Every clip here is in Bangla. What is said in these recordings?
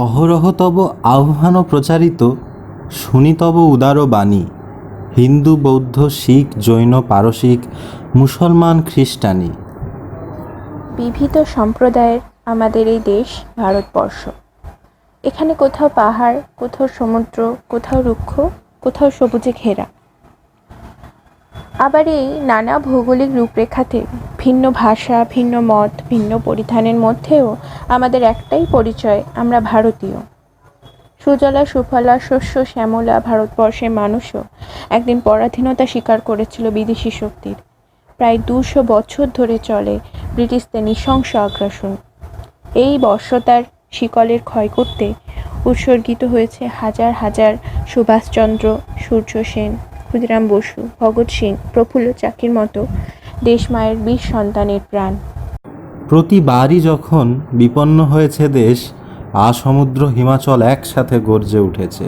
অহরহ তব আহ্বান প্রচারিত, শুনি তব উদার বাণী। হিন্দু বৌদ্ধ শিখ জৈন পারসিক মুসলমান খ্রিস্টানি, বিবিধ সম্প্রদায়ের আমাদের এই দেশ ভারতবর্ষ। এখানে কোথাও পাহাড়, কোথাও সমুদ্র, কোথাও রুক্ষ, কোথাও সবুজে ঘেরা। আবার এই নানা ভৌগোলিক রূপরেখাতে ভিন্ন ভাষা, ভিন্ন মত, ভিন্ন পরিধানের মধ্যেও আমাদের একটাই পরিচয়, আমরা ভারতীয়। সুজলা সুফলা শস্য শ্যামলা ভারতবর্ষের মানুষও একদিন পরাধীনতা স্বীকার করেছিল বিদেশি শক্তির। প্রায় 200 বছর ধরে চলে ব্রিটিশদের নৃশংস আগ্রাসন। এই বর্ষতার শিকলের ক্ষয় করতে উৎসর্গিত হয়েছে হাজার হাজার সুভাষচন্দ্র, সূর্য সেন, ক্ষুদিরাম বসু, ভগৎ সিং, প্রফুল্ল চাকির মতো দেশমায়ের 20 সন্তানের প্রাণ। প্রতিবারই যখন বিপন্ন হয়েছে দেশ, আসমুদ্র হিমাচল একসাথে গর্জে উঠেছে।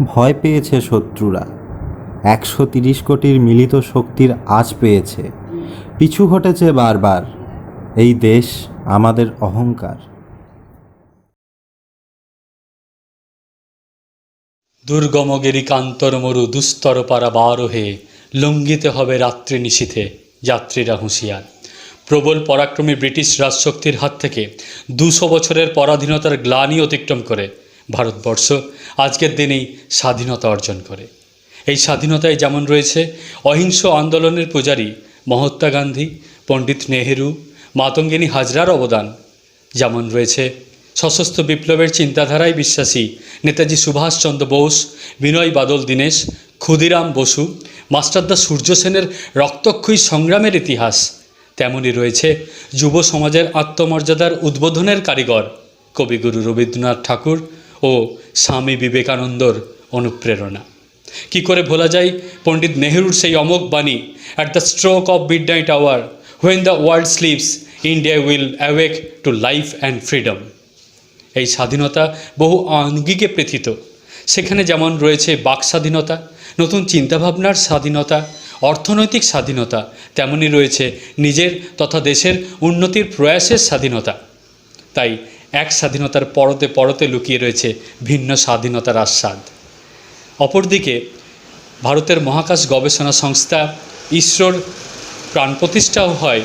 ভয় পেয়েছে শত্রুরা, 130 কোটির মিলিত শক্তির আঁচ পেয়েছে। পিছু হটেছে বারবার, এই দেশ আমাদের অহংকার। দুর্গম গিরিকান্তর মরু দুস্তর পারাবার হে, লঙ্ঘিতে হবে রাত্রি নিশীথে যাত্রীরা হুঁশিয়ার। প্রবল পরাক্রমী ব্রিটিশ রাজশক্তির হাত থেকে 200 বছরের পরাধীনতার গ্লানি অতিক্রম করে ভারতবর্ষ আজকের দিনেই স্বাধীনতা অর্জন করে। এই স্বাধীনতায় যেমন রয়েছে অহিংস আন্দোলনের পূজারী মহাত্মা গান্ধী, পণ্ডিত নেহেরু, মাতঙ্গিনী হাজরার অবদান, যেমন রয়েছে সশস্ত্র বিপ্লবের চিন্তাধারায় বিশ্বাসী নেতাজি সুভাষচন্দ্র বোস, বিনয় বাদল দীনেশ, ক্ষুদিরাম বসু, মাস্টারদা সূর্য সেনের রক্তক্ষয়ী সংগ্রামের ইতিহাস, তেমনই রয়েছে যুব সমাজের আত্মমর্যাদার উদ্বোধনের কারিগর কবিগুরু রবীন্দ্রনাথ ঠাকুর ও স্বামী বিবেকানন্দর অনুপ্রেরণা। কি করে ভোলা যায় পণ্ডিত নেহেরুর সেই অমোঘ বাণী, at the stroke of midnight hour, when the world sleeps, India will awake to life and freedom. এই স্বাধীনতা বহু আঙ্গিকে পৃথিত। সেখানে যেমন রয়েছে বাক স্বাধীনতা, নতুন চিন্তাভাবনার স্বাধীনতা, অর্থনৈতিক স্বাধীনতা, তেমনই রয়েছে নিজের তথা দেশের উন্নতির প্রয়াসের স্বাধীনতা। তাই এক স্বাধীনতার পরতে পরতে লুকিয়ে রয়েছে ভিন্ন স্বাধীনতার আস্বাদ। অপরদিকে ভারতের মহাকাশ গবেষণা সংস্থা ইসরোর প্রাণ প্রতিষ্ঠাও হয়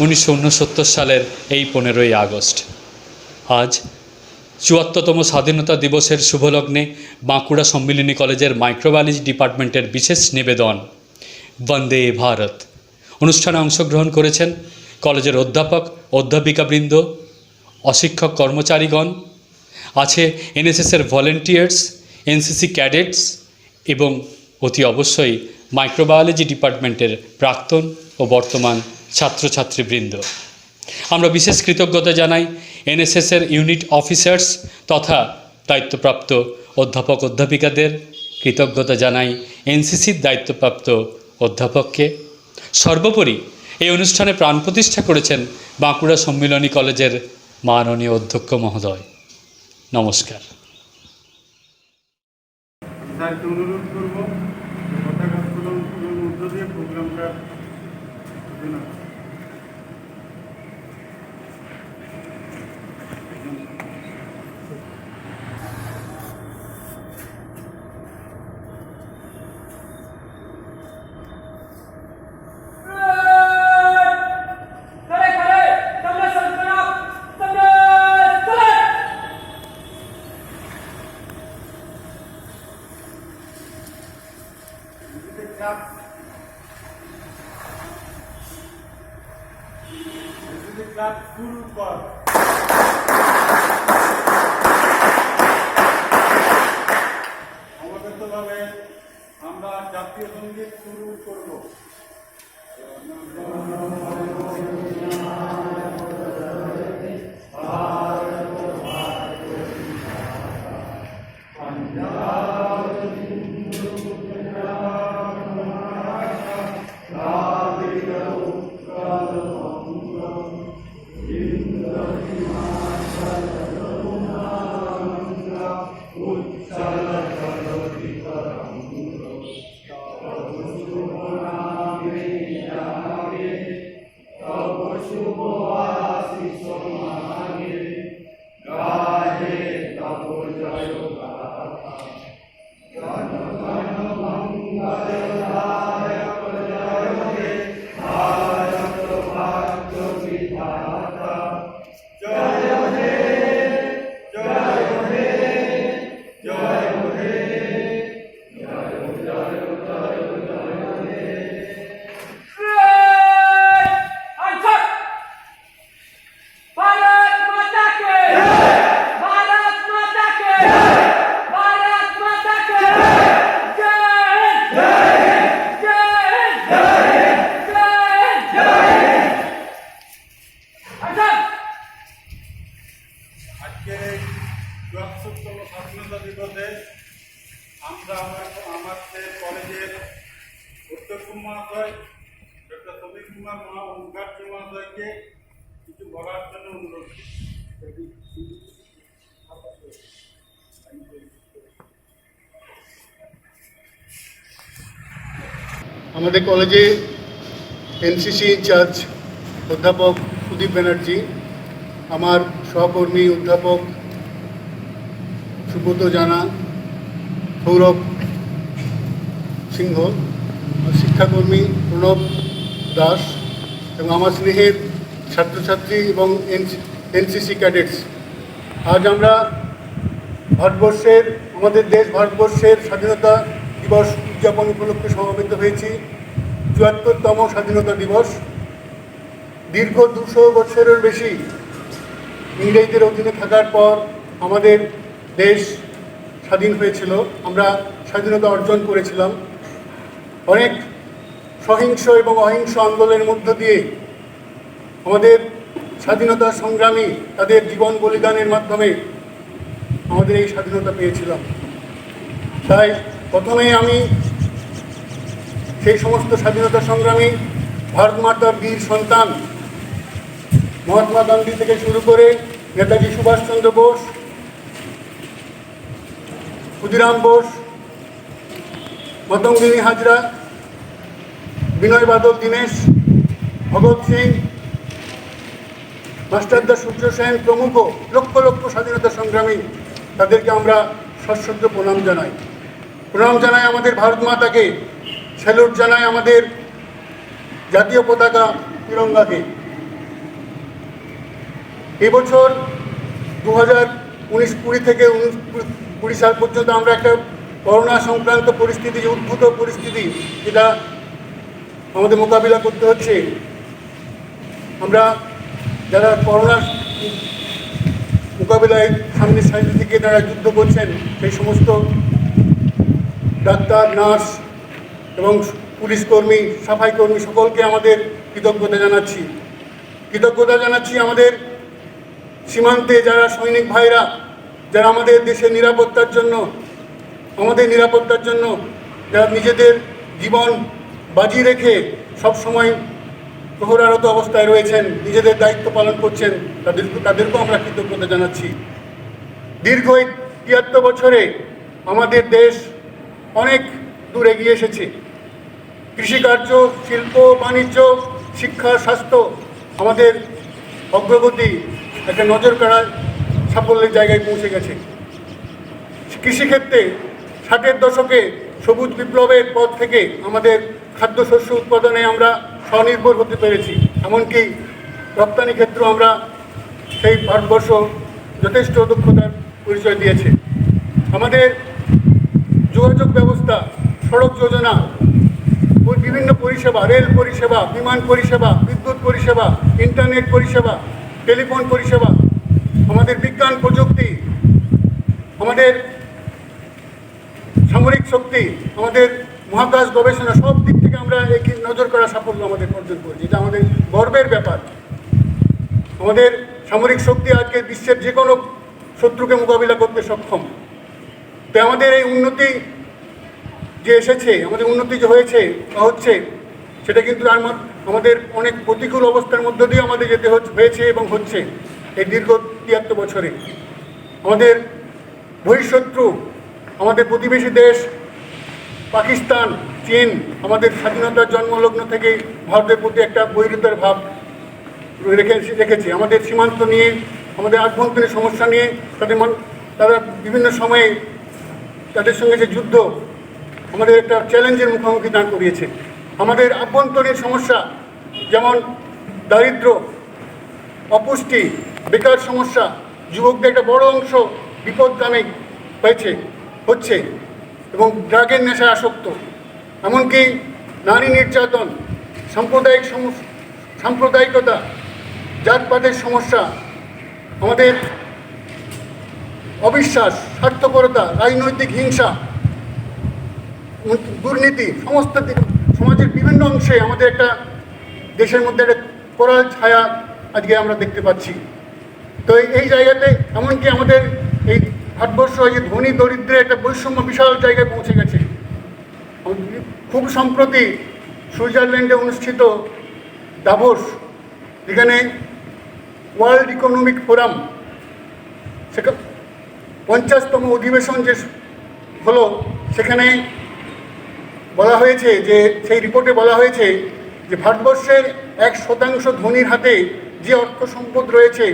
1969 সালের এই 15ই আগস্ট। আজ 74তম স্বাধীনতা দিবসের শুভলগ্নে বাঁকুড়া সম্মিলনী কলেজের মাইক্রোবায়োলজি ডিপার্টমেন্টের বিশেষ নিবেদন বন্দে ভারত অনুষ্ঠানে অংশগ্রহণ করেছেন কলেজের অধ্যাপক অধ্যাপিকাবৃন্দ, অশিক্ষক কর্মচারীগণ, আছে এনএসএসের ভলেন্টিয়ার্স, এনসিসি ক্যাডেটস এবং অতি অবশ্যই মাইক্রোবায়োলজি ডিপার্টমেন্টের প্রাক্তন ও বর্তমান ছাত্রছাত্রীবৃন্দ। আমরা বিশেষ কৃতজ্ঞতা জানাই এনএসএসের ইউনিট অফিসার্স তথা দায়িত্বপ্রাপ্ত অধ্যাপক অধ্যাপিকাদের, কৃতজ্ঞতা জানাই এনসিসির দায়িত্বপ্রাপ্ত অধ্যাপককে। সর্বোপরি এই অনুষ্ঠানে প্রাণ প্রতিষ্ঠা করেছেন বাঁকুড়া সম্মিলনী কলেজের মাননীয় অধ্যক্ষ মহোদয়। নমস্কার। অনুরোধ করব পতাকা উত্তোলনের মধ্য দিয়ে প্রোগ্রামটা শুরু কর। সমবেতভাবে আমরা জাতীয় সঙ্গীত শুরু করব। শুভ আশিস মাগে মহাশয় ডক্টর সমীর কুমার মুখার্জি মহাশয়কে কিছু বলার জন্য অনুরোধ করছি। আমাদের কলেজে এনসিসি ইনচার্জ অধ্যাপক সুদীপ ব্যানার্জি, আমার সহকর্মী অধ্যাপক সুব্রত জানা, সৌরভ সিংহ, শিক্ষাকর্মী প্রণব দাস এবং আমার স্নেহের ছাত্রছাত্রী এবং এনসিসি ক্যাডেটস, আজ আমরা ভারতবর্ষের, আমাদের দেশ ভারতবর্ষের স্বাধীনতা দিবস উদযাপন উপলক্ষে সমবেত হয়েছি। ৭৪তম স্বাধীনতা দিবস। দীর্ঘ ২০০ বছরের বেশি ইংরেজদের অধীনে থাকার পর আমাদের দেশ স্বাধীন হয়েছিল, আমরা স্বাধীনতা অর্জন করেছিলাম। অনেক সহিংস এবং অহিংস আন্দোলনের মধ্য দিয়ে আমাদের স্বাধীনতা সংগ্রামী তাদের জীবন বলিদানের মাধ্যমে আমাদের এই স্বাধীনতা পেয়েছিলাম। তাই প্রথমেই আমি সেই সমস্ত স্বাধীনতা সংগ্রামী ভারত মাতার বীর সন্তান মহাত্মা গান্ধী থেকে শুরু করে নেতাজি সুভাষচন্দ্র বোস, ক্ষুদিরাম বোস, মাতঙ্গিনী হাজরা, বিনয় বাদল দীনেশ, ভগৎ সিং, মাস্টারদা সূর্য সেন প্রমুখ লক্ষ লক্ষ স্বাধীনতা সংগ্রামী, তাদেরকে আমরা সশ্রদ্ধ প্রণাম জানাই। প্রণাম জানাই আমাদের ভারত মাতাকে, স্যালুট জানাই আমাদের জাতীয় পতাকা তিরঙ্গাকে। এবছর 2019-20 থেকে 20 সাল পর্যন্ত আমরা একটা করোনা সংক্রান্ত পরিস্থিতি, যে উদ্ভূত পরিস্থিতি, যেটা আমাদের মোকাবিলা করতে হচ্ছে। আমরা যারা করোনা মোকাবিলায় সামনের সাইড থেকে যারা যুদ্ধ করছেন, সেই সমস্ত ডাক্তার, নার্স এবং পুলিশ কর্মী, সাফাই কর্মী সকলকে আমাদের কৃতজ্ঞতা জানাচ্ছি। কৃতজ্ঞতা জানাচ্ছি আমাদের সীমান্তে যারা সৈনিক ভাইরা, যারা আমাদের দেশের নিরাপত্তার জন্য, আমাদের নিরাপত্তার জন্য যারা নিজেদের জীবন বাজি রেখে সবসময় প্রহরারত অবস্থায় রয়েছেন, নিজেদের দায়িত্ব পালন করছেন, তাদেরকেও আমরা কৃতজ্ঞতা জানাচ্ছি। দীর্ঘ ৭৩ বছরে আমাদের দেশ অনেক দূর এগিয়ে এসেছে। কৃষিকার্য, শিল্প, বাণিজ্য, শিক্ষা, স্বাস্থ্য, আমাদের অগ্রগতি একটা নজর কাড়া সাফল্যের জায়গায় পৌঁছে গেছে। কৃষিক্ষেত্রে 60-এর দশকে সবুজ বিপ্লবের পর থেকে আমাদের খাদ্যশস্য উৎপাদনে আমরা স্বনির্ভর হতে পেরেছি। এমনকি রপ্তানি ক্ষেত্রে আমরা সেই ভারতবর্ষ যথেষ্ট দক্ষতার পরিচয় দিয়েছে। আমাদের যোগাযোগ ব্যবস্থা, সড়ক যোজনা, বিভিন্ন পরিষেবা, রেল পরিষেবা, বিমান পরিষেবা, বিদ্যুৎ পরিষেবা, ইন্টারনেট পরিষেবা, টেলিফোন পরিষেবা, আমাদের বিজ্ঞান প্রযুক্তি, আমাদের সামরিক শক্তি, আমাদের মহাকাশ গবেষণা, সব দিক থেকে আমরা একই নজর করা সাফল্য আমাদের অর্জন করেছি। এটা আমাদের গর্বের ব্যাপার। আমাদের সামরিক শক্তি আজকে বিশ্বের যে কোনো শত্রুকে মোকাবিলা করতে সক্ষম। তাই আমাদের এই উন্নতি যে এসেছে, আমাদের উন্নতি যে হয়েছে বা হচ্ছে, সেটা কিন্তু আমাদের অনেক প্রতিকূল অবস্থার মধ্য দিয়ে আমাদের যেতে হয়েছে এবং হচ্ছে। এই দীর্ঘ ৭৩ বছরে আমাদের বহিঃশত্রু, আমাদের প্রতিবেশী দেশ পাকিস্তান, চীন, আমাদের স্বাধীনতার জন্মলগ্ন থেকে ভারতের প্রতি একটা বৈরিতার ভাব রেখেছে। আমাদের সীমান্ত নিয়ে, আমাদের আভ্যন্তরীণ সমস্যা নিয়ে তারা বিভিন্ন সময়ে তাদের সঙ্গে যে যুদ্ধ, আমাদের একটা চ্যালেঞ্জের মুখোমুখি দাঁড় করিয়েছে। আমাদের আভ্যন্তরীণ সমস্যা যেমন দারিদ্র, অপুষ্টি, বেকার সমস্যা, যুবকদের একটা বড় অংশ বিপদগামী হচ্ছে এবং ড্রাগের নেশায় আসক্ত, এমনকি নারী নির্যাতন, সাম্প্রদায়িকতা, জাতপাতের সমস্যা, আমাদের অবিশ্বাস, স্বার্থপরতা, রাজনৈতিক হিংসা, দুর্নীতি, সমস্ত সমাজের বিভিন্ন অংশে আমাদের একটা দেশের মধ্যে একটা করাল ছায়া আজকে আমরা দেখতে পাচ্ছি। তো এই জায়গাতে এমনকি আমাদের এই ভারতবর্ষ যে ধনী দরিদ্রের একটা বৈষম্য বিশাল জায়গায় পৌঁছে গেছে। খুব সম্প্রতি সুইজারল্যান্ডে অনুষ্ঠিত দাভোস, যেখানে ওয়ার্ল্ড ইকোনমিক ফোরাম সেখানে 50তম অধিবেশন যে হলো, সেখানে বলা হয়েছে যে সেই রিপোর্টে বলা হয়েছে যে ভারতবর্ষের 1% ধনীর হাতে যে অর্থ সম্পদ রয়েছে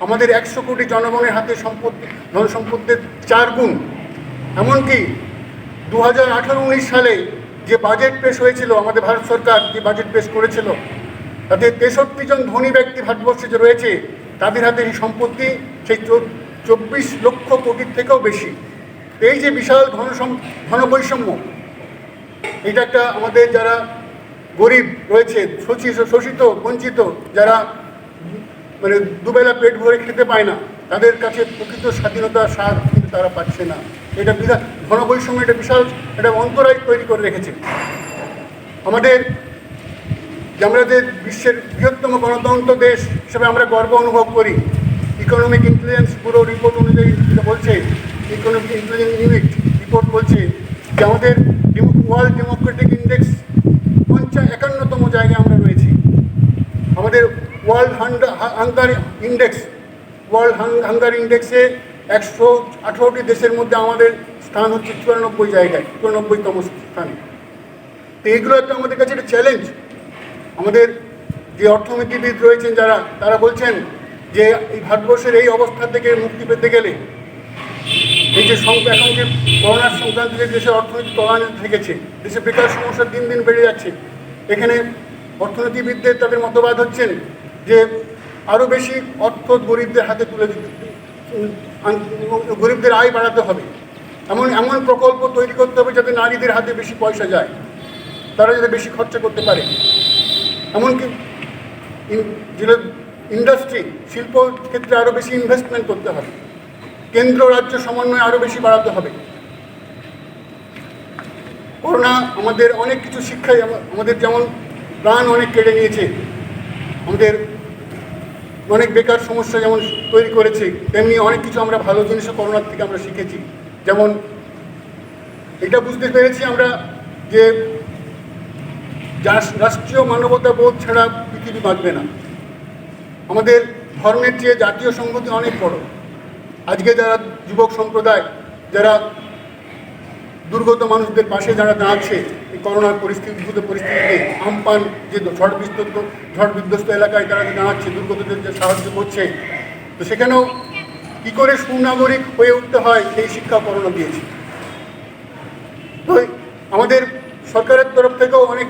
আমাদের 100 কোটি জনগণের হাতে ধন সম্পদের 4 গুণ। এমনকি 2018-19 সালে যে বাজেট পেশ হয়েছিল, আমাদের ভারত সরকার যে বাজেট পেশ করেছিল, তাতে 63 জন ধনী ব্যক্তি ভারতবর্ষে যে রয়েছে তাদের হাতে এই সম্পত্তি সেই 24 লক্ষ কোটির থেকেও বেশি। এই যে বিশাল ধন বৈষম্য, এটা একটা আমাদের যারা গরিব রয়েছে, শোষিত বঞ্চিত, যারা মানে দুবেলা পেট ভরে খেতে পায় না, তাদের কাছে প্রকৃত স্বাধীনতার স্বাদ কিন্তু তারা পাচ্ছে না। এটা বিরাট ঘনবৈষম্য, এটা বিশাল একটা অন্তরায় তৈরি করে রেখেছে আমাদের। যে আমরা যে বিশ্বের বৃহত্তম গণতন্ত্র দেশ হিসেবে আমরা গর্ব অনুভব করি, ইকোনমিক ইন্টেলিজেন্স ব্যুরো রিপোর্ট অনুযায়ী যেটা বলছে, ইকোনমিক ইন্টেলিজেন্স ইউনিট রিপোর্ট বলছে যে আমাদের ওয়ার্ল্ড ডেমোক্রেটিক ইন্ডেক্স 51তম জায়গায় আমরা রয়েছি। আমাদের ওয়ার্ল্ড হাঙ্গার ইন্ডেক্সে 118টি দেশের মধ্যে আমাদের স্থান হচ্ছে 94 জায়গায়, 94তম স্থানে। তো এইগুলো একটা আমাদের কাছে একটা চ্যালেঞ্জ। আমাদের যে অর্থনীতিবিদ রয়েছেন তারা বলছেন যে এই ভারতবর্ষের এই অবস্থা থেকে মুক্তি পেতে গেলে, এই যে এখন যে করোনার সংক্রান্ত যে দেশের অর্থনীতি তলানিতে থেকেছে, দেশে বেকার সমস্যা দিন দিন বেড়ে যাচ্ছে, এখানে অর্থনীতিবিদদের তাদের মতবাদ হচ্ছেন যে আরও বেশি অর্থ গরিবদের হাতে তুলে দিতে, গরিবদের আয় বাড়াতে হবে, এমন প্রকল্প তৈরি করতে হবে যাতে নারীদের হাতে বেশি পয়সা যায়, তারা যাতে বেশি খরচা করতে পারে। এমনকি যেটা ইন্ডাস্ট্রি, শিল্প ক্ষেত্রে আরও বেশি ইনভেস্টমেন্ট করতে হবে, কেন্দ্র রাজ্য সমন্বয় আরও বেশি বাড়াতে হবে। করোনা আমাদের অনেক কিছু শিক্ষায় আমাদের যেমন প্রাণ অনেক কেড়ে নিয়েছে, আমাদের অনেক বেকার সমস্যা যেমন তৈরি করেছে, তেমনি অনেক কিছু আমরা ভালো জিনিসও করোনার থেকে আমরা শিখেছি। যেমন এটা বুঝতে পেরেছি আমরা যে রাষ্ট্রীয় মানবতা বোধ ছাড়া পৃথিবী বাঁচবে না। আমাদের ধর্মের চেয়ে জাতীয় সংহতি অনেক বড়। আজকে যারা যুবক সম্প্রদায়, যারা দুর্গত মানুষদের পাশে যারা দাঁড়াচ্ছে এই করোনার পরিস্থিতিতে, আমপান যে ঝড় বিধ্বস্ত এলাকায় তারা দাঁড়াচ্ছে, দুর্গতদের যে সাহায্য করছে, তো সেখানেও কী করে সুনাগরিক হয়ে উঠতে হয় সেই শিক্ষা করোনা দিয়েছে। তো আমাদের সরকারের তরফ থেকেও অনেক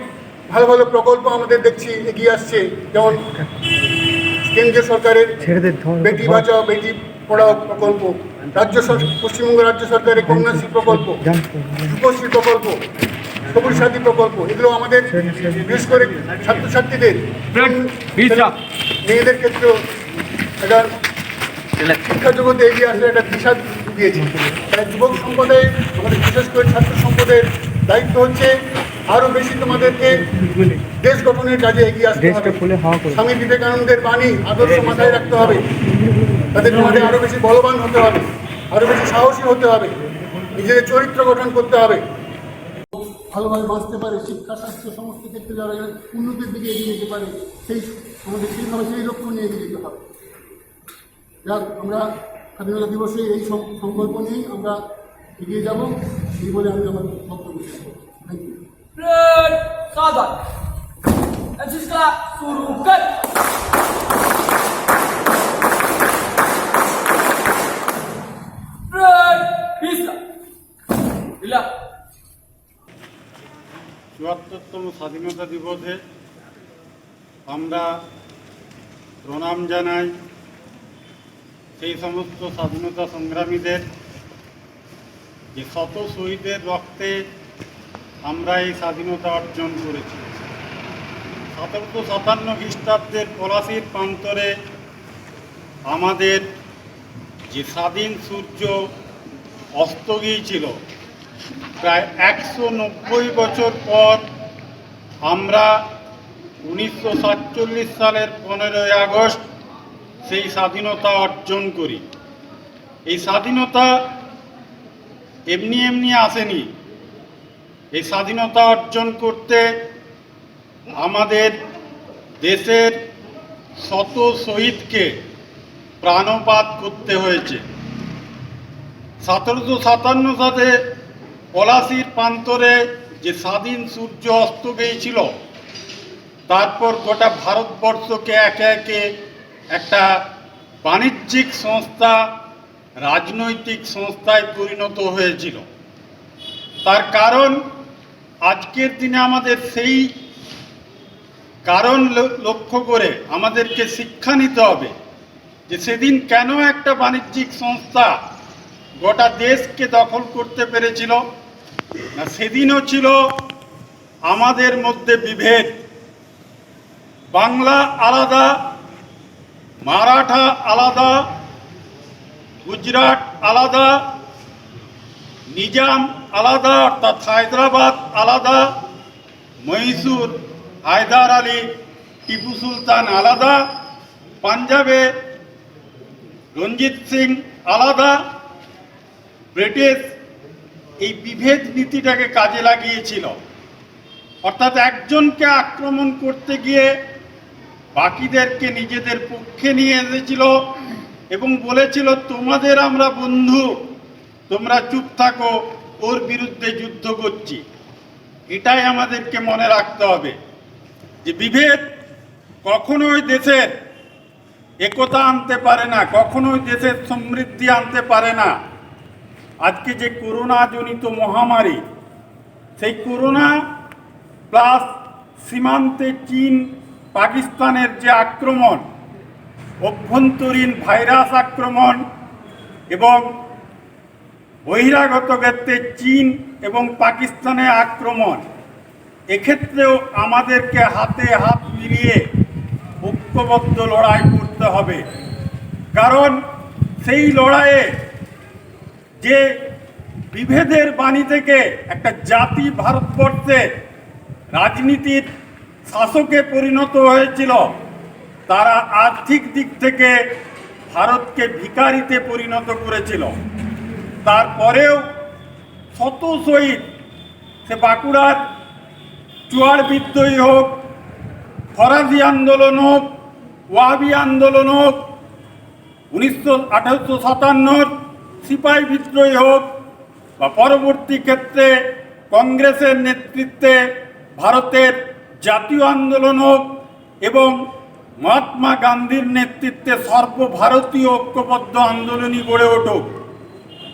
ভালো ভালো প্রকল্প আমাদের দেখছি এগিয়ে আসছে, যেমন কেন্দ্রীয় সরকারের বেটি বাঁচাও বেটি পড়াও প্রকল্প, পশ্চিমবঙ্গ রাজ্য সরকারের কন্যাশ্রী প্রকল্প, রূপশ্রী প্রকল্প, সবুজ সাথী প্রকল্প, এগুলো আমাদের বিশেষ করে ছাত্রছাত্রীদের মেয়েদের ক্ষেত্রেও একটা শিক্ষা জগতে এগিয়ে আসলে একটা দিশা দিয়েছে। তাই যুবক সম্প্রদায়, আমাদের বিশেষ করে ছাত্র সম্প্রদায়ের দায়িত্ব হচ্ছে আরও বেশি তোমাদেরকে দেশ গঠনের কাজে এগিয়ে আসতে হবে। স্বামী বিবেকানন্দের বাণী আদর্শ মাথায় রাখতে হবে, তাদের তোমাদের আরও বেশি বলবান হতে হবে, আরও বেশি সাহসী হতে হবে, নিজেদের চরিত্র গঠন করতে হবে, ভালোভাবে বাঁচতে পারে, শিক্ষা স্বাস্থ্য সমস্ত ক্ষেত্রে যারা উন্নতির দিকে এগিয়ে যেতে পারে, আমাদের সেই লক্ষ্য নিয়ে এগিয়ে যেতে হবে। যাক, আমরা স্বাধীনতা দিবসে এই সংকল্প নিয়েই আমরা এগিয়ে যাব, এই বলে আমি আমার বক্তব্য শেষ করব। Thank you. Sahabat, Aziska suruhkan. Bisa. Bila. ৭৪তম স্বাধীনতা দিবসে আমরা প্রণাম জানাই সেই সমস্ত স্বাধীনতা সংগ্রামীদের, যে শত শহীদের রক্তে আমরা এই স্বাধীনতা অর্জন করেছি। 1757 খ্রিস্টাব্দের পলাশির প্রান্তরে আমাদের যে স্বাধীন সূর্য অস্ত গিয়েছিল, প্রায় 190 বছর পর আমরা 1947 সালের 15ই আগস্ট সেই স্বাধীনতা অর্জন করি। এই স্বাধীনতা এমনি এমনি আসেনি। এই স্বাধীনতা অর্জন করতে আমাদের দেশের শত শহীদকে প্রাণপাত করতে হয়েছে। 1757 সালে পলাশির প্রান্তরে যে স্বাধীন সূর্য অস্ত গিয়েছিল, তারপর গোটা ভারতবর্ষকে একে একে একটা বাণিজ্যিক সংস্থা, রাজনৈতিক সংস্থায় পরিণত হয়েছিল। তার কারণ আজকের দিনে আমাদের সেই কারণ লক্ষ্য করে আমাদেরকে শিক্ষা নিতে হবে যে সেদিন কেন একটা বাণিজ্যিক সংস্থা গোটা দেশকে দখল করতে পেরেছিল। না, সেদিনও ছিল আমাদের মধ্যে বিভেদ। বাংলা আলাদা, মারাঠা আলাদা, গুজরাট আলাদা, নিজাম আলাদা অর্থাৎ হায়দ্রাবাদ আলাদা, মহীশূর হায়দার আলী টিপু সুলতান আলাদা, পাঞ্জাবে রঞ্জিত সিং আলাদা। ব্রিটিশ এই বিভেদ নীতিটাকে কাজে লাগিয়েছিল, অর্থাৎ একজনকে আক্রমণ করতে গিয়ে বাকিদেরকে নিজেদের পক্ষে নিয়ে এসেছিল এবং বলেছিল তোমাদের আমরা বন্ধু, তোমরা চুপ থাকো, ওর বিরুদ্ধে যুদ্ধ করছি। এটাই আমাদেরকে মনে রাখতে হবে যে বিভেদ কখনোই দেশের একতা আনতে পারে না, কখনোই দেশের সমৃদ্ধি আনতে পারে না। আজকে যে করোনা জনিত মহামারী, সেই করোনা প্লাস সীমান্তে চীন পাকিস্তানের যে আক্রমণ, অভ্যন্তরীণ ভাইরাস আক্রমণ এবং বহিরাগত ক্ষেত্রে চীন এবং পাকিস্তানের আক্রমণ, এক্ষেত্রেও আমাদেরকে হাতে হাত মিলিয়ে ঐক্যবদ্ধ লড়াই করতে হবে। কারণ সেই লড়াইয়ে যে বিভেদের বাণী থেকে একটা জাতি ভারতবর্ষে রাজনীতির শাসকে পরিণত হয়েছিল, তারা আর্থিক দিক থেকে ভারতকে ভিখারিতে পরিণত করেছিল। তারপরেও শত শহীদ, সে বাঁকুড়ার চুয়াড় বিদ্রোহী হোক, ফরাজি আন্দোলন হোক, ওয়াহাবি আন্দোলন হোক, 1857 সিপাহী বিদ্রোহী হোক, বা পরবর্তী ক্ষেত্রে কংগ্রেসের নেতৃত্বে ভারতের জাতীয় আন্দোলন হোক এবং মহাত্মা গান্ধীর নেতৃত্বে সর্বভারতীয় ঐক্যবদ্ধ আন্দোলনই গড়ে উঠুক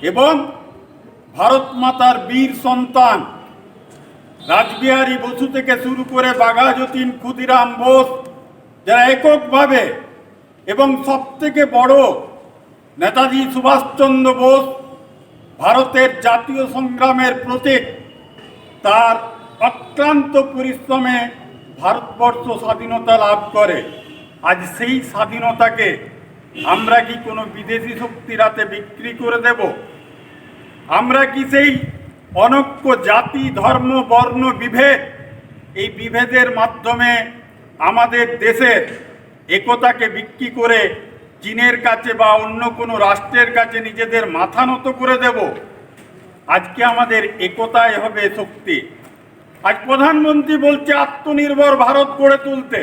এবং ভারত মাতার বীর সন্তান রাসবিহারী বসু থেকে শুরু করে বাঘা যতীন, ক্ষুদিরাম বোস, যারা এককভাবে এবং সবথেকে বড় নেতাজি সুভাষচন্দ্র বোস, ভারতের জাতীয় সংগ্রামের প্রতীক, তার অক্লান্ত পরিশ্রমে ভারতবর্ষ স্বাধীনতা লাভ করে। আজ সেই স্বাধীনতাকে আমরা কি কোনো বিদেশি শক্তির হাতে বিক্রি করে দেব? আমরা কি সেই অনৈক্য জাতি, ধর্ম, বর্ণ বিভেদ, এই বিভেদের মাধ্যমে আমাদের দেশের একতাকে বিক্রি করে চীনের কাছে বা অন্য কোনো রাষ্ট্রের কাছে নিজেদের মাথা নত করে দেব? আজকে আমাদের একতাই হবে শক্তি। আজ প্রধানমন্ত্রী বলছে আত্মনির্ভর ভারত গড়ে তুলতে,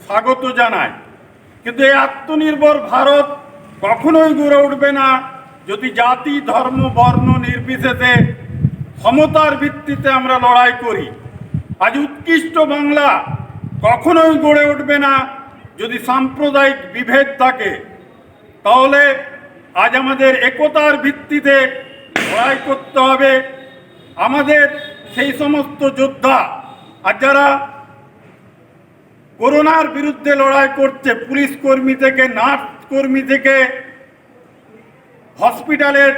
স্বাগত জানায়, কিন্তু এই আত্মনির্ভর ভারত কখনোই গড়ে উঠবে না যদি জাতি, ধর্ম, বর্ণ নির্বিশেষে সমতার ভিত্তিতে আমরা লড়াই করি। আজ উৎকৃষ্ট বাংলা কখনোই গড়ে উঠবে না যদি সাম্প্রদায়িক বিভেদ থাকে। তাহলে আজ আমাদের একতার ভিত্তিতে লড়াই করতে হবে। আমাদের সেই সমস্ত যোদ্ধা আর যারা করোনার বিরুদ্ধে লড়াই করছে, পুলিশ কর্মী থেকে নার্স কর্মী থেকে হসপিটালের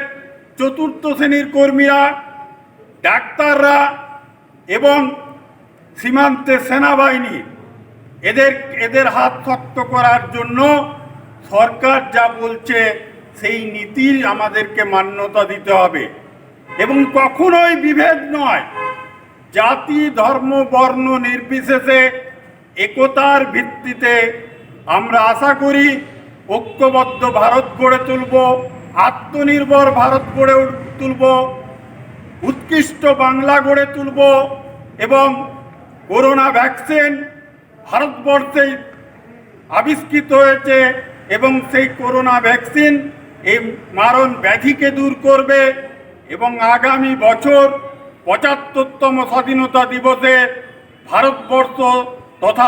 চতুর্থ শ্রেণীর কর্মীরা, ডাক্তাররা এবং সীমান্তে সেনাবাহিনী, এদের হাত শক্ত করার জন্য সরকার যা বলছে সেই নীতির আমাদেরকে মান্যতা দিতে হবে এবং কখনোই বিভেদ নয়, জাতি, ধর্ম, বর্ণ নির্বিশেষে একতার ভিত্তিতে আমরা আশা করি ঐক্যবদ্ধ ভারত গড়ে তুলব, আত্মনির্ভর ভারত গড়ে তুলব, উৎকৃষ্ট বাংলা গড়ে তুলব এবং করোনা ভ্যাকসিন ভারতবর্ষেই আবিষ্কৃত হয়েছে এবং সেই করোনা ভ্যাকসিন এই মারণ ব্যাধিকে দূর করবে এবং আগামী বছর ৭৫তম স্বাধীনতা দিবসে ভারতবর্ষ তথা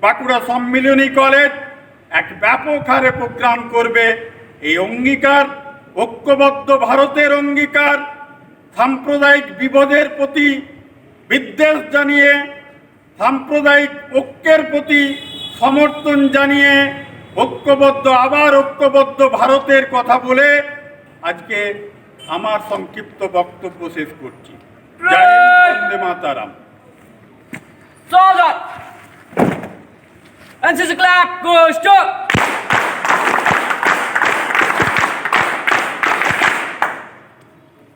বাঁকুড়া সম্মিলনী কলেজ এক ব্যাপক হারে প্রোগ্রাম করবে। এই অঙ্গীকার ঐক্যবদ্ধ ভারতের অঙ্গীকার, সাম্প্রদায়িক বিভেদের প্রতি বিদ্বেষ জানিয়ে সাম্প্রদায়িক ঐক্যের প্রতি সমর্থন জানিয়ে ঐক্যবদ্ধ ভারতের কথা বলে আজকে আমার সংক্ষিপ্ত বক্তব্য শেষ করছি। জয় হিন্দ, বন্দে Mataram. Soldat! NCC clap goes to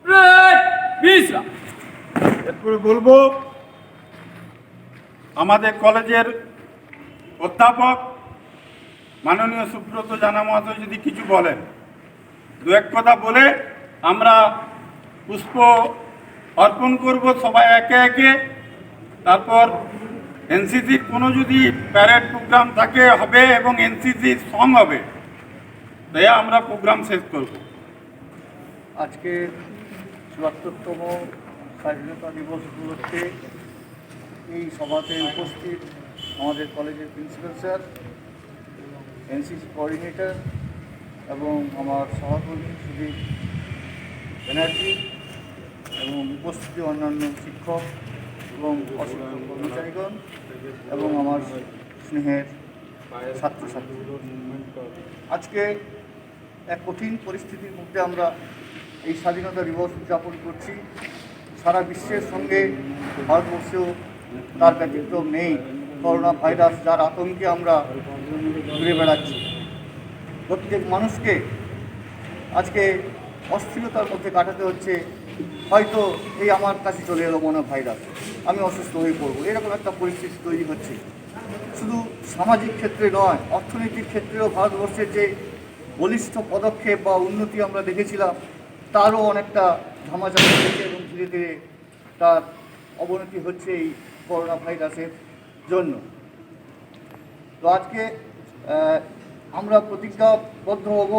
Red Visa. এরপরে বলবো আমাদের কলেজের অধ্যাপক মাননীয় সুব্রত জানা মহাশয় যদি কিছু বলেন, দু এক কথা বলে আমরা পুষ্প অর্পণ করব সবাই একে একে। তারপর এনসিসির কোনো যদি প্যারেড প্রোগ্রাম থাকে হবে এবং এনসিসির সং হবে, তাই আমরা প্রোগ্রাম শেষ করব। আজকে ৭৪তম স্বাধীনতা দিবস উপলক্ষে এই সভাতে উপস্থিত আমাদের কলেজের প্রিন্সিপাল স্যার, এনসিসি কোঅর্ডিনেটর এবং আমার সহকর্মী সুদীপ ব্যানার্জি এবং উপস্থিত অন্যান্য শিক্ষক এবং অশিক্ষক কর্মচারীগণ এবং আমার স্নেহের ছাত্রছাত্রী, আজকে এক কঠিন পরিস্থিতির মধ্যে আমরা এই স্বাধীনতা দিবস উদযাপন করছি। সারা বিশ্বের সঙ্গে ভারতবর্ষেও তার ব্যতিক্রম নেই। করোনা ভাইরাস যার আতঙ্কে আমরা ঘুরে বেড়াচ্ছি, প্রত্যেক মানুষকে আজকে অস্থিরতার মধ্যে কাটাতে হচ্ছে। হয়তো এই আমার কাছে চলে এলো মনে ভাইরাস, আমি অসুস্থ হয়ে পড়বো, এরকম একটা পরিস্থিতি তৈরি হচ্ছে। শুধু সামাজিক ক্ষেত্রে নয়, অর্থনৈতিক ক্ষেত্রেও ভারতবর্ষের যে বলিষ্ঠ পদক্ষেপ বা উন্নতি আমরা দেখেছিলাম, তারও অনেকটা ধামাচাপা হয়েছে এবং ধীরে ধীরে তার অবনতি হচ্ছে এই করোনা ভাইরাসের জন্য। তো আজকে আমরা প্রতিজ্ঞাবদ্ধ হব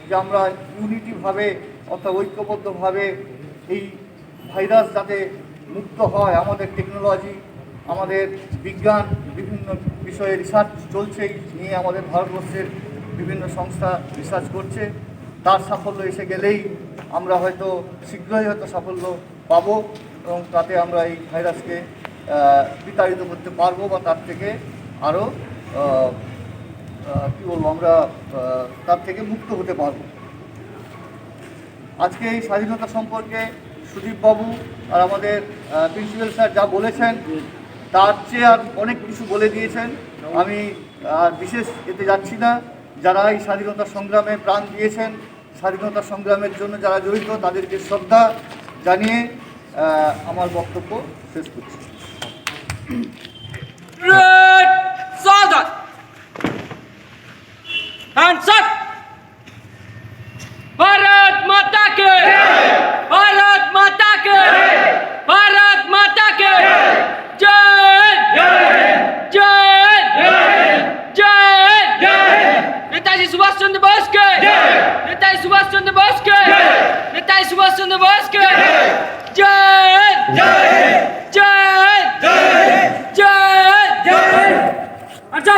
যে আমরা ইউনিটিভাবে অর্থাৎ ঐক্যবদ্ধভাবে এই ভাইরাস যাতে মুক্ত হয়। আমাদের টেকনোলজি, আমাদের বিজ্ঞান, বিভিন্ন বিষয়ে রিসার্চ চলছে নিয়ে আমাদের ভারতবর্ষের বিভিন্ন সংস্থা রিসার্চ করছে। তার সাফল্য এসে গেলেই আমরা হয়তো শীঘ্রই সাফল্য পাবো এবং তাতে আমরা এই ভাইরাসকে বিতাড়িত করতে পারবো বা তার থেকে আরও কী বলবো, আমরা তার থেকে মুক্ত হতে পারবো। আজকে এই স্বাধীনতা সম্পর্কে সুদীপবাবু আর আমাদের প্রিন্সিপাল স্যার যা বলেছেন তার চেয়ে আর অনেক কিছু বলে দিয়েছেন। আমি আর বিশেষ এতে যাচ্ছি না। যারা এই স্বাধীনতা সংগ্রামে প্রাণ দিয়েছেন, স্বাধীনতা সংগ্রামের জন্য যারা জড়িত, তাদেরকে শ্রদ্ধা জানিয়ে আমার বক্তব্য শেষ করছি। Red Soldat! Hands up! Bharat माता के! भारत माता के! भारत माता के! जय! जय! जय! नेताजी सुभाष चंद्र बोस के! नेताजी सुभाष चंद्र बोस के! नेताजी सुभाष चंद्र बोस के! जय! जय! जय! अच्छा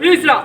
तीसरा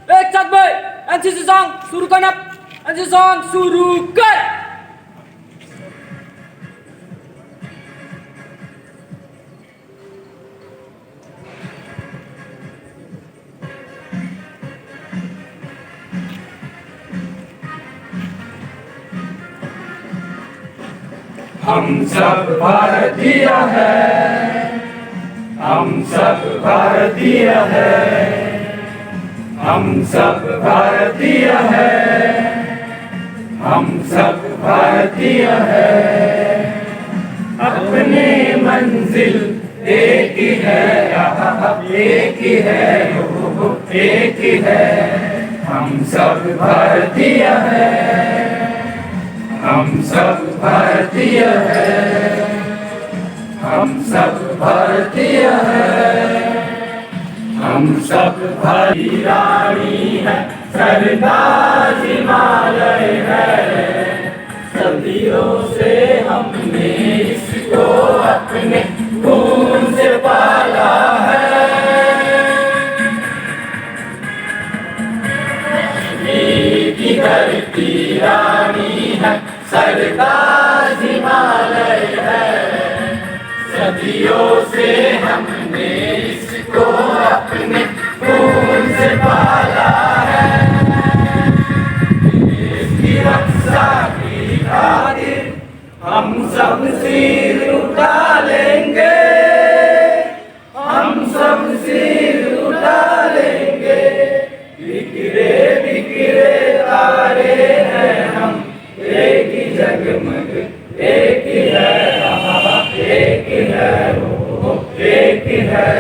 एक साथ भाई एनसीसी सॉन्ग शुरू करना एनसीसी सॉन्ग शुरू कर हम सब भारतीय हैं, हम सब भारतीय हैं, हम सब भारतीय हैं, हम सब भारतीय हैं। अपनी मंजिल एक ही है, एक ही है, एक ही है। हम सब भारतीय हैं, हम सब भारतीय हैं, हम सब भारतीय हैं, हम सब भारतीय। रानी है सरताज हिमालय है, सदियों से हमने इसको अपने खून से पाला है। की धरती रानी है सरताज हिमालय है, सदियों से हमने इसको अपने खून से पाला है। इसकी रक्षा की खातिर हम सब सिर उठा लेंगे, हम सब सिर उठा लेंगे। बिखरे बिखरे तारे हैं हम, एक ही जगमग एक ही है, एक ही है, एक ही है।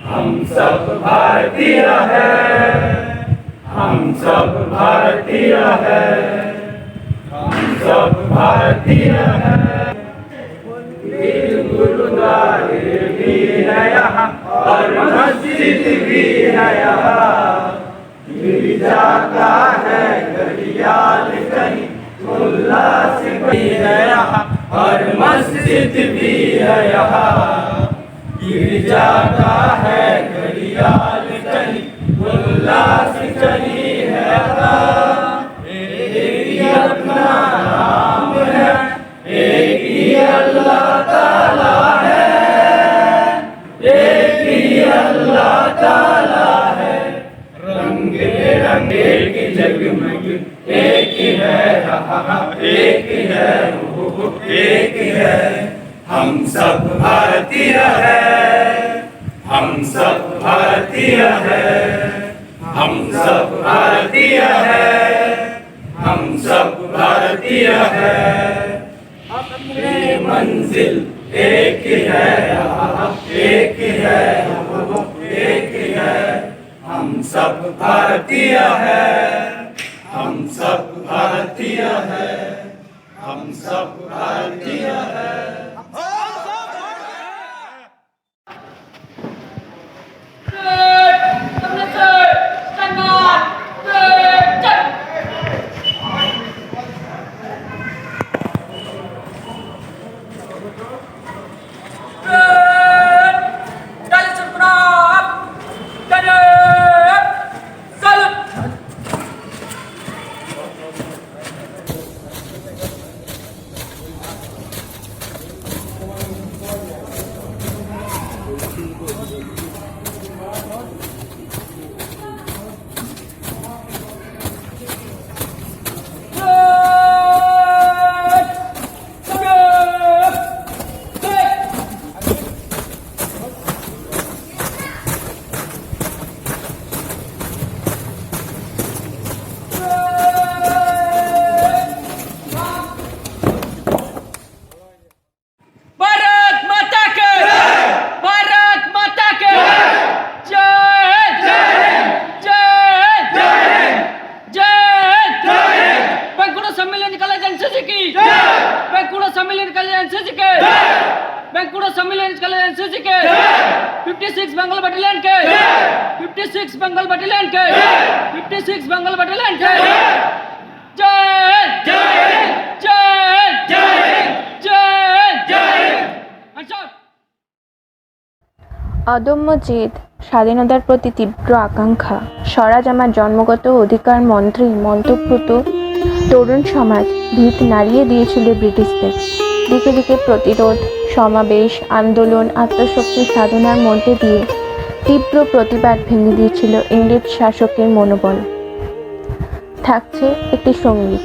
हम सब भारतीय हैं, हम सब भारतीय हैं, हम सब भारतीय हैं। गुरुद्वारे भी है यहाँ और मस्जिद भी है यहाँ, गिरजा का है घड़ियाल कहीं, मुल्ला सिपाही है यहाँ और मस्जिद भी है यहाँ। गिरजा का है घड़ियाल कहीं, मुल्ला सिपाही है यहाँ। एक ही अपना नाम है, एक ही अल्लाह ताला है, एक ही अल्लाह ताला है। रंग बिरंगे की जगमग एक ही है, एक ही है, एक ही है। हम सब भारतीय हैं, हम सब भारतीय हैं, हम सब भारतीय हैं, हम सब भारतीय हैं। अपनी मंजिल एक ही है, एक ही है, एक ही है। हम सब भारतीय हैं, हम सब भारतीय हैं, हम सब भारतीय हैं। भारत माता के, भारत 56 बंगाल बटालियन के 56 बंगाल बटालियन के 56 बंगाल बटालियन के जय हिंद जय हिंद जय हिंद जय हिंद जय हिंद। অদম্য জেদ, স্বাধীনতার প্রতি তীব্র আকাঙ্ক্ষা, স্বরাজ আমার জন্মগত অধিকার মন্ত্রী মন্ত্রপ্রত তরুণ সমাজ ভিত নাড়িয়ে দিয়েছিল ব্রিটিশদের। দিকে দিকে প্রতিরোধ, সমাবেশ, আন্দোলন, আত্মশক্তির সাধনার মধ্যে দিয়ে তীব্র প্রতিবাদ ভেঙে দিয়েছিল ইংরেজ শাসকের মনোবল। থাকছে একটি সঙ্গীত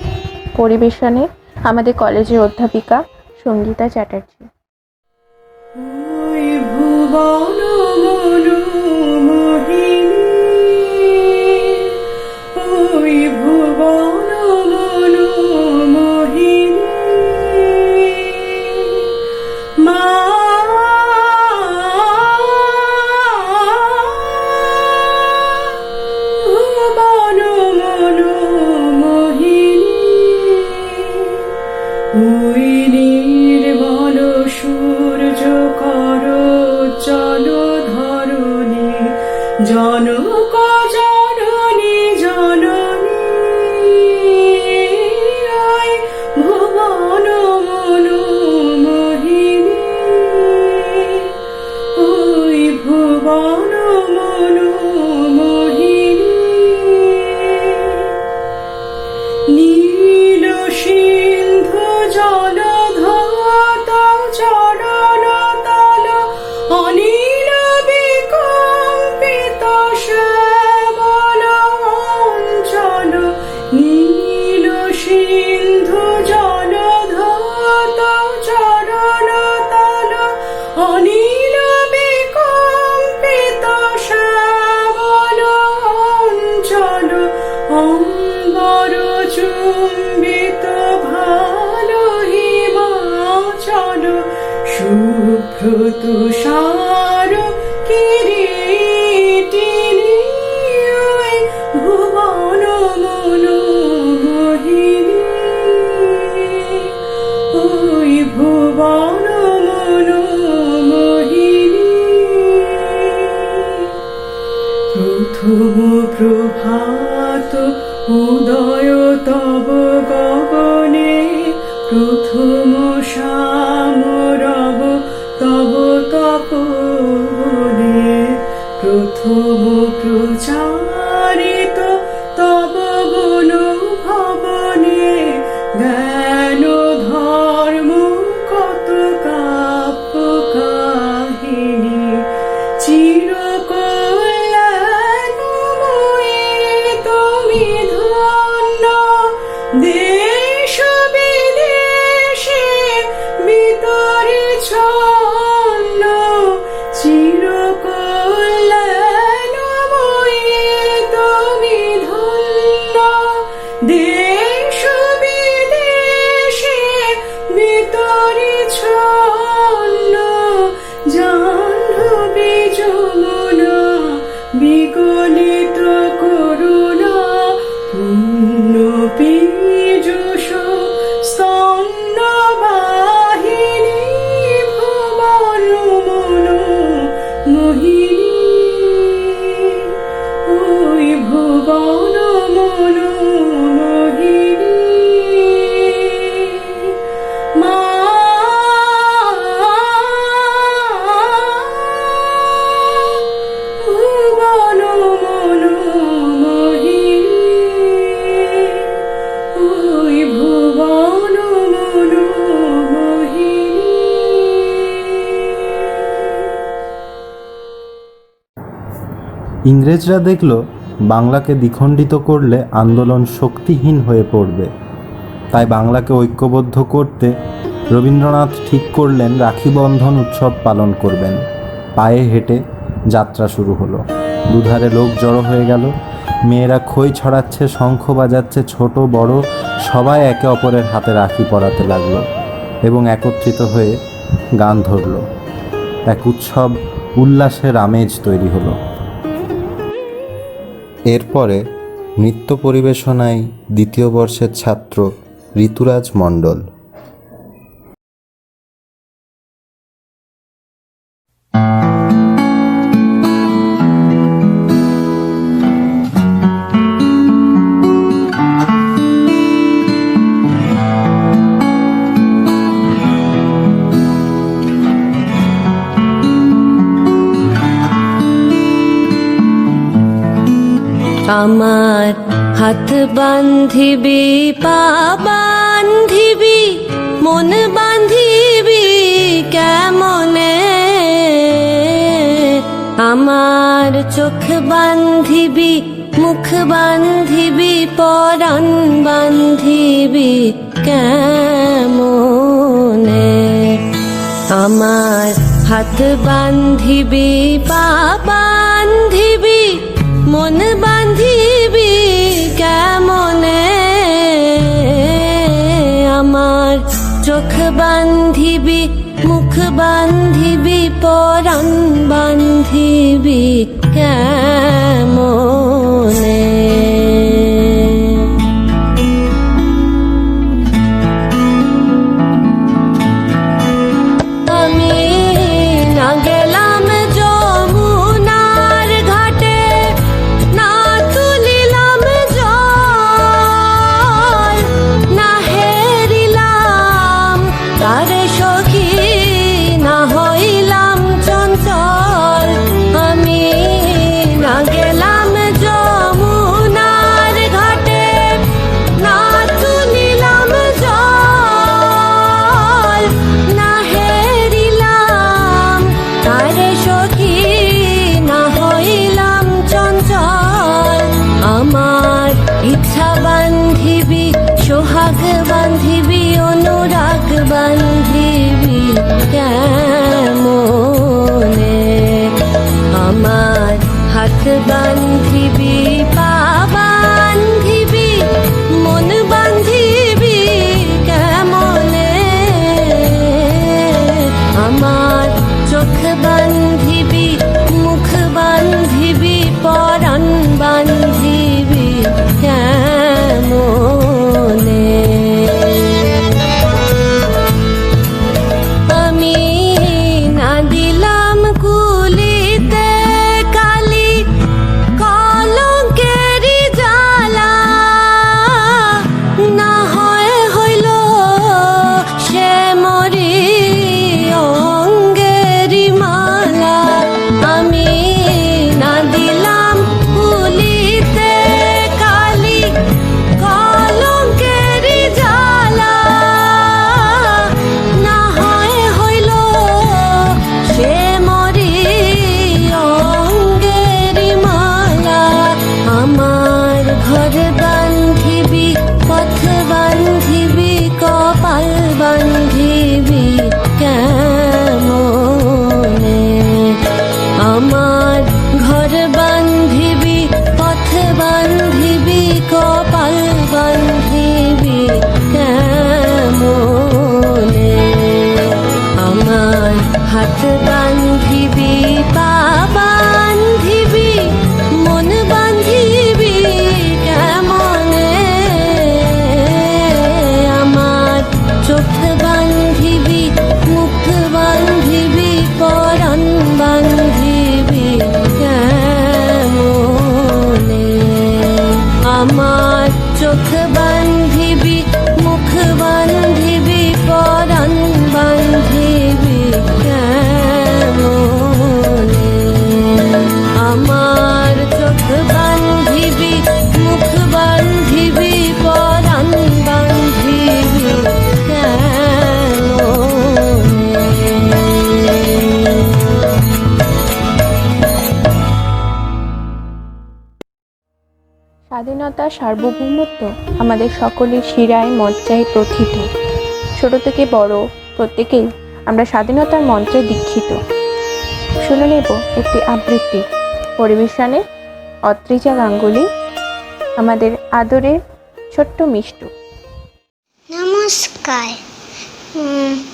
পরিবেশনে আমাদের কলেজের অধ্যাপিকা সঙ্গীতা চ্যাটার্জি। ওই ভুবন মনোমোহিনী, ওই ভুবন মনোমোহিনী, মা ভুবন মনোমোহিনী, ওই নির্মল সূর্য কর চলো ধরণী, জনক জননী জননী, ওই ভুবন মনোমোহিনী, ওই ভুবন মনোমোহিনী, নীল সিন্ধু জলধত চরণ তল, অনিল বিকম্পিত শ্যামল অঞ্চল, নীল সিন্ধু জলধত চরণ তল, অনিল বিকম্পিত শ্যামল অঞ্চল, অম্বর চুম্বিত ভালো হিমাচল, শুভ্র তুষার কিরীটিনী, ওই ভুবন মনোমোহিনী, ওই ভুবন মনোমোহিনী, প্রথম প্রভাত উদয় তব গগনে, প্রথম শ্যামরব তব তপবনে, প্রথম প্রচারিত তব বন ভবনে, জ্ঞান ধর্ম কত কাব্য কাহিনী, চিরকল্যাণময়ী তুমি ধন্য, দেশ বিদেশে বিতরিছন্ন, চিরকল্যাণময়ী তুমি ধন্য, দেশ বিদেশে বিতরিছন্ন, জাহ্নবী যমুনা বিগলিত করুণা, পূর্ণ পীযুষ স্তন্যবাহিনী, ভুবন মনোমোহিনী, ওই ভুবন মনোমোহিনী, মা ভুবন মনোমোহিনী, ওই ভুবন মনোমোহিনী। ইংরেজরা দেখল বাংলাকে দ্বিখণ্ডিত করলে আন্দোলন শক্তিহীন হয়ে পড়বে। তাই বাংলাকে ঐক্যবদ্ধ করতে রবীন্দ্রনাথ ঠিক করলেন রাখি বন্ধন উৎসব পালন করবেন। পায়ে হেঁটে যাত্রা শুরু হলো। দুধারে লোক জড়ো হয়ে গেল। মেয়েরা খই ছড়াচ্ছে, শঙ্খ বাজাচ্ছে, ছোট বড় সবাই একে অপরের হাতে রাখি পরাতে লাগলো এবং একত্রিত হয়ে গান ধরল। এক উৎসব উল্লাসের আমেজ তৈরি হলো। এরপরে নৃত্য পরিবেশনায় দ্বিতীয় বর্ষের ছাত্র ঋতুরাজ মণ্ডল। আমার হাত বান্ধিবি পা বান্ধিবি মন বান্ধিবি কেমনে আমার চোখ বান্ধিবি মুখ বান্ধিবি পরাণ বান্ধিবি কেমনে আমার হাত বান্ধিবি পা বান্ধিবি মন বান্ধিবি কেমনে আমার চোখ বান্ধিবি মুখ বান্ধিবি পরাণ বান্ধিবি কেমনে আমি না গেলাম যমুনার ঘাটে না তুলিলাম জল না হেরিলাম তারে সখী না হইলাম চঞ্চল আমি না গেলাম যমুনার ঘাটে না তুলিলাম জল না হেরিলাম তারে সখী না হইলাম চঞ্চল আমার ইচ্ছা বান্ধিবি সোহাগ বান্ধিবি অনুরাগ বান্ধিবি কেমনে আমার হাত বান্ধিবি পা বান্ধিবি মন বান্ধিবি কেমনে আমার চোখ বান্ধিবি মুখ বান্ধিবি পরাণ বান্ধিবি কেমনে আমি না দিলাম কুলিতে কালি কলঙ্কেরি জ্বালা না হয় হইল সে মরি অঙ্গেরি মালা আমি না দিলাম কুলিতে কালি কলঙ্কেরি জ্বালা না হয় হইল সে মরি অঙ্গেরি মালা আমার ঘর বান্ধিবি পথ বান্ধিবি কপাল বান্ধিবি কেমনে আমার ঘর বান্ধিবি পথ বান্ধিবি কপাল বান্ধিবি কেমনে আমার হাত বান্ধিবি পা বান্ধিবি মন বান্ধিবি কেমনে আমার চোখ বান্ধিবি মুখ বান্ধিবি পরাণ বান্ধিবি কেমনে আমার চোখ বান্ধিবি মুখ বান্ধিবি পরাণ বান্ধিবি কেমনে আমার চোখ বান্ধিবি মুখ বান্ধিবি পরাণ বান্ধিবি স্বাধীনতা সার্বভৌমত্ব আমাদের সকলের শিরায় মজ্জায় প্রথিত। ছোট থেকে বড় প্রত্যেকেই আমরা স্বাধীনতার মন্ত্রে দীক্ষিত। শুনে নেব একটি আবৃত্তি পরিবেশনে অত্রিজা গাঙ্গুলি, আমাদের আদরের ছোট্ট মিষ্টু। নমস্কার।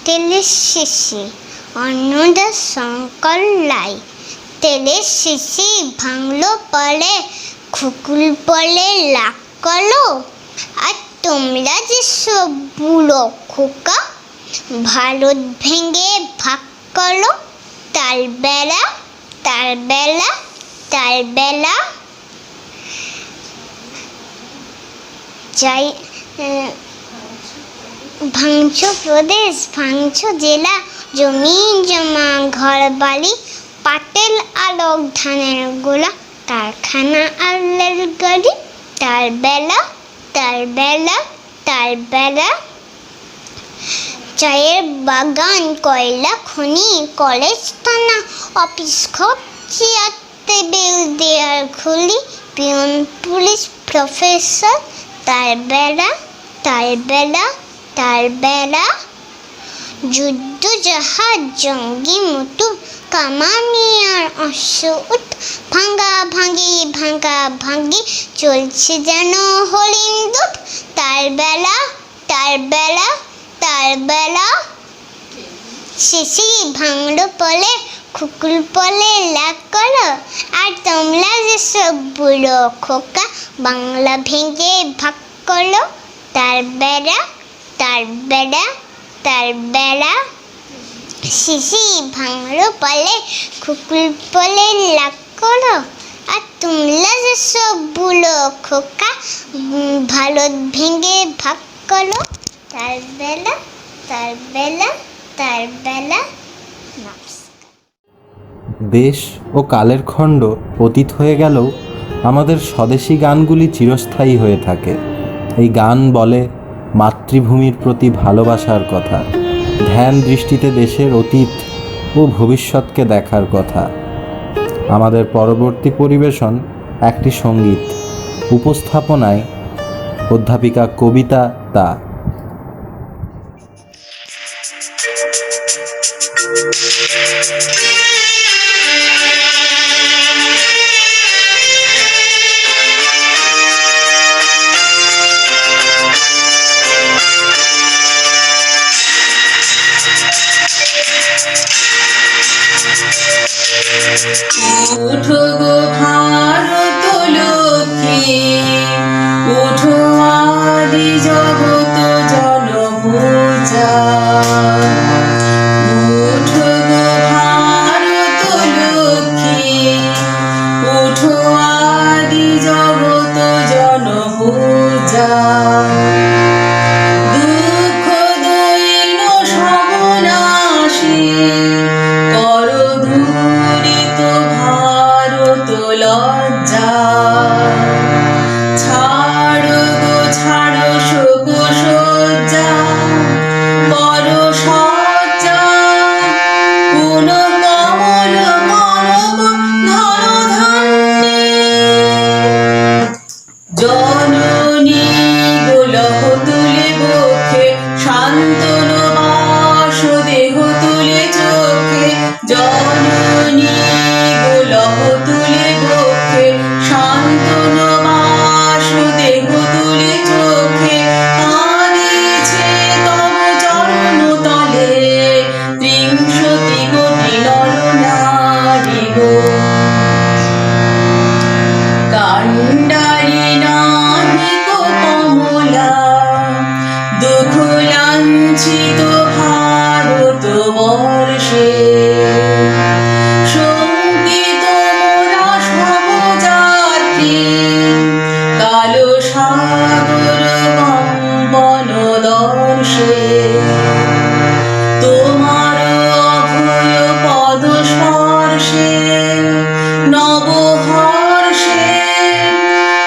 তেলের শিশি অন্নদা শঙ্কর লাই। তেলের শিশি ভাঙলো পরে খুকুল বলে লাগ করলো। আর তোমরা যে সব বুড়ো খোকা ভারত ভেঙে ভাগ করলো। তালবেলা তালবেলা তালবেলা যাই ভাঙছ প্রদেশ ভাঙছ জেলা, জমি জমা ঘর বাড়ি, পাটেল আলোক ধানের গোলা, কারখানা আর রেলগাড়ি, তার বেলা তার বেলা তার বেলা, চায়ের বাগান, কয়লা খনি, কলেজ থানা অফিস ঘর, চেয়ার টেবিল দেয়ার খুলি, পিয়ন পুলিশ প্রফেসর, তার বেলা তার বেলা তার বেলা, যুদ্ধ জাহাজ, জঙ্গি মতো, কামানি আর অশ্বউট, ভাঙ্গা ভাঙ্গি চলছে যেন হরিণ দুধ, তার বেলা তার বেলা তার বেলা, শিশি ভাঙলো পলে, খুকুল পলে লাগ করো, আর তোমরা যেসব বুড়ো খোকা বাংলা ভেঙে ভাগ করো, তার বেলা তার বেলা তার বেলা, শিশি ভাঙলো পলে, খুকুল পলে লাগ করো, আর তোমরা যেসব বুড়ো খোকা ভারত ভেঙে ভাগ করো, তার বেলা তার বেলা তার বেলা। দেশ ও কালের খণ্ড অতীত হয়ে গেলেও আমাদের স্বদেশী গানগুলি চিরস্থায়ী হয়ে থাকে। এই গান বলে মাতৃভূমির প্রতি ভালোবাসার কথা, ধ্যান দৃষ্টিতে দেশের অতীত ও ভবিষ্যৎকে দেখার কথা। আমাদের পরবর্তী পরিবেশন একটি সঙ্গীত, উপস্থাপনায় অধ্যাপিকা কবিতা তা। উঠো গো ভারত লক্ষ্মী, উঠো আদি জগত জনপূজা, উঠো গো ভারত লক্ষ্মী, উঠো আদি জগত জনপূজা, দুঃখ দৈন্য সবনাশী করো দূরিত ভারত লজ্জা, ছাড়ো গো ছাড়ো শোক সজ্জা, করো সজ্জা, পুন কমল মানব ধনধান্যে, জননী গোলহ তুলে বক্ষে, শান্তন বাস দেহ তুলে চোখে, জননী গোলহ তুলে বক্ষে, শান্তন বাস দেহ তুলে চোখে, কাঁদিছে তব চরণ তলে ত্রিংশতি কোটি নর নারী গো, কাণ্ডারি নাহিক কমলা, দুঃখ লাঞ্ছিত ভারত বর্ষে, শঙ্কিত মোরা সবযাত্রী, কালো সাগর কম্পন দর্শে, তোমার অভয় পদ স্পর্শে নবহর্ষে,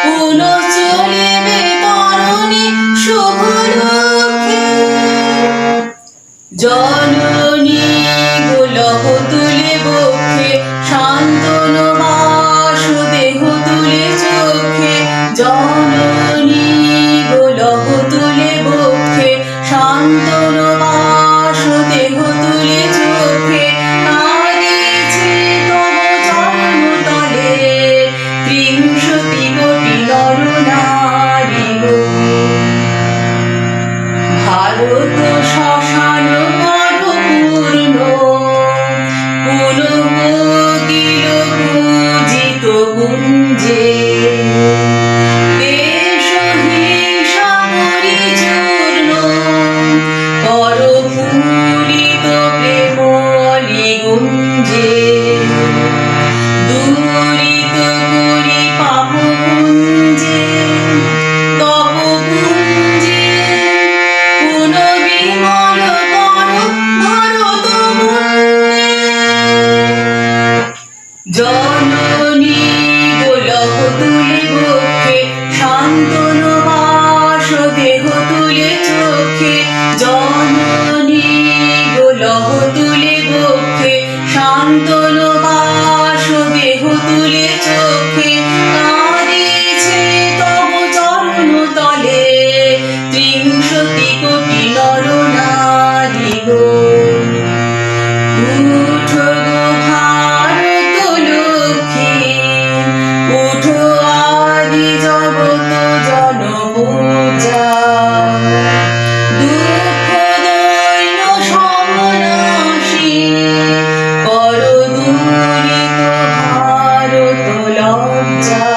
পুন চলিবে তরণী শুভ লক্ষ্যে, জননী গোলহ তুলে বক্ষে, শান্তন বাস দেহ তুলে চোখে, জননী গোলহ তুলে বক্ষে, শান্তন বাস দেহ তুলে চোখে, কাঁদিছে তব চরণ তলে ত্রিংশতি কোটি নর নারী গো, ভারত শ্মশান করো পূর্ণ, পুনঃকোকিল পূজিত গুঞ্জে, দেশ হিংসা পরিচূর্ণ, করো ফুলিত প্রেমলি গুঞ্জে, দূরিত করি পাপ পুঞ্জে, তব পুঞ্জে, পুন বিমল করো ভারত মুন্নে, জননী লহ তুলে বক্ষে শান্তনু বাস দেহ তুলে চোখে জননী গো লহ তুলে বক্ষে শান্তনু বাস দেহ তুলে চোখে কাঁদিছে তব চরণ তলে ত্রিংশতি কোটি নর নারী গো উঠো গো ভারত লক্ষ্মী উঠো আদি জগৎ জনপূজা দুঃখ দৈন্য সমনাশী কর দূরিত ভারত লজ্জা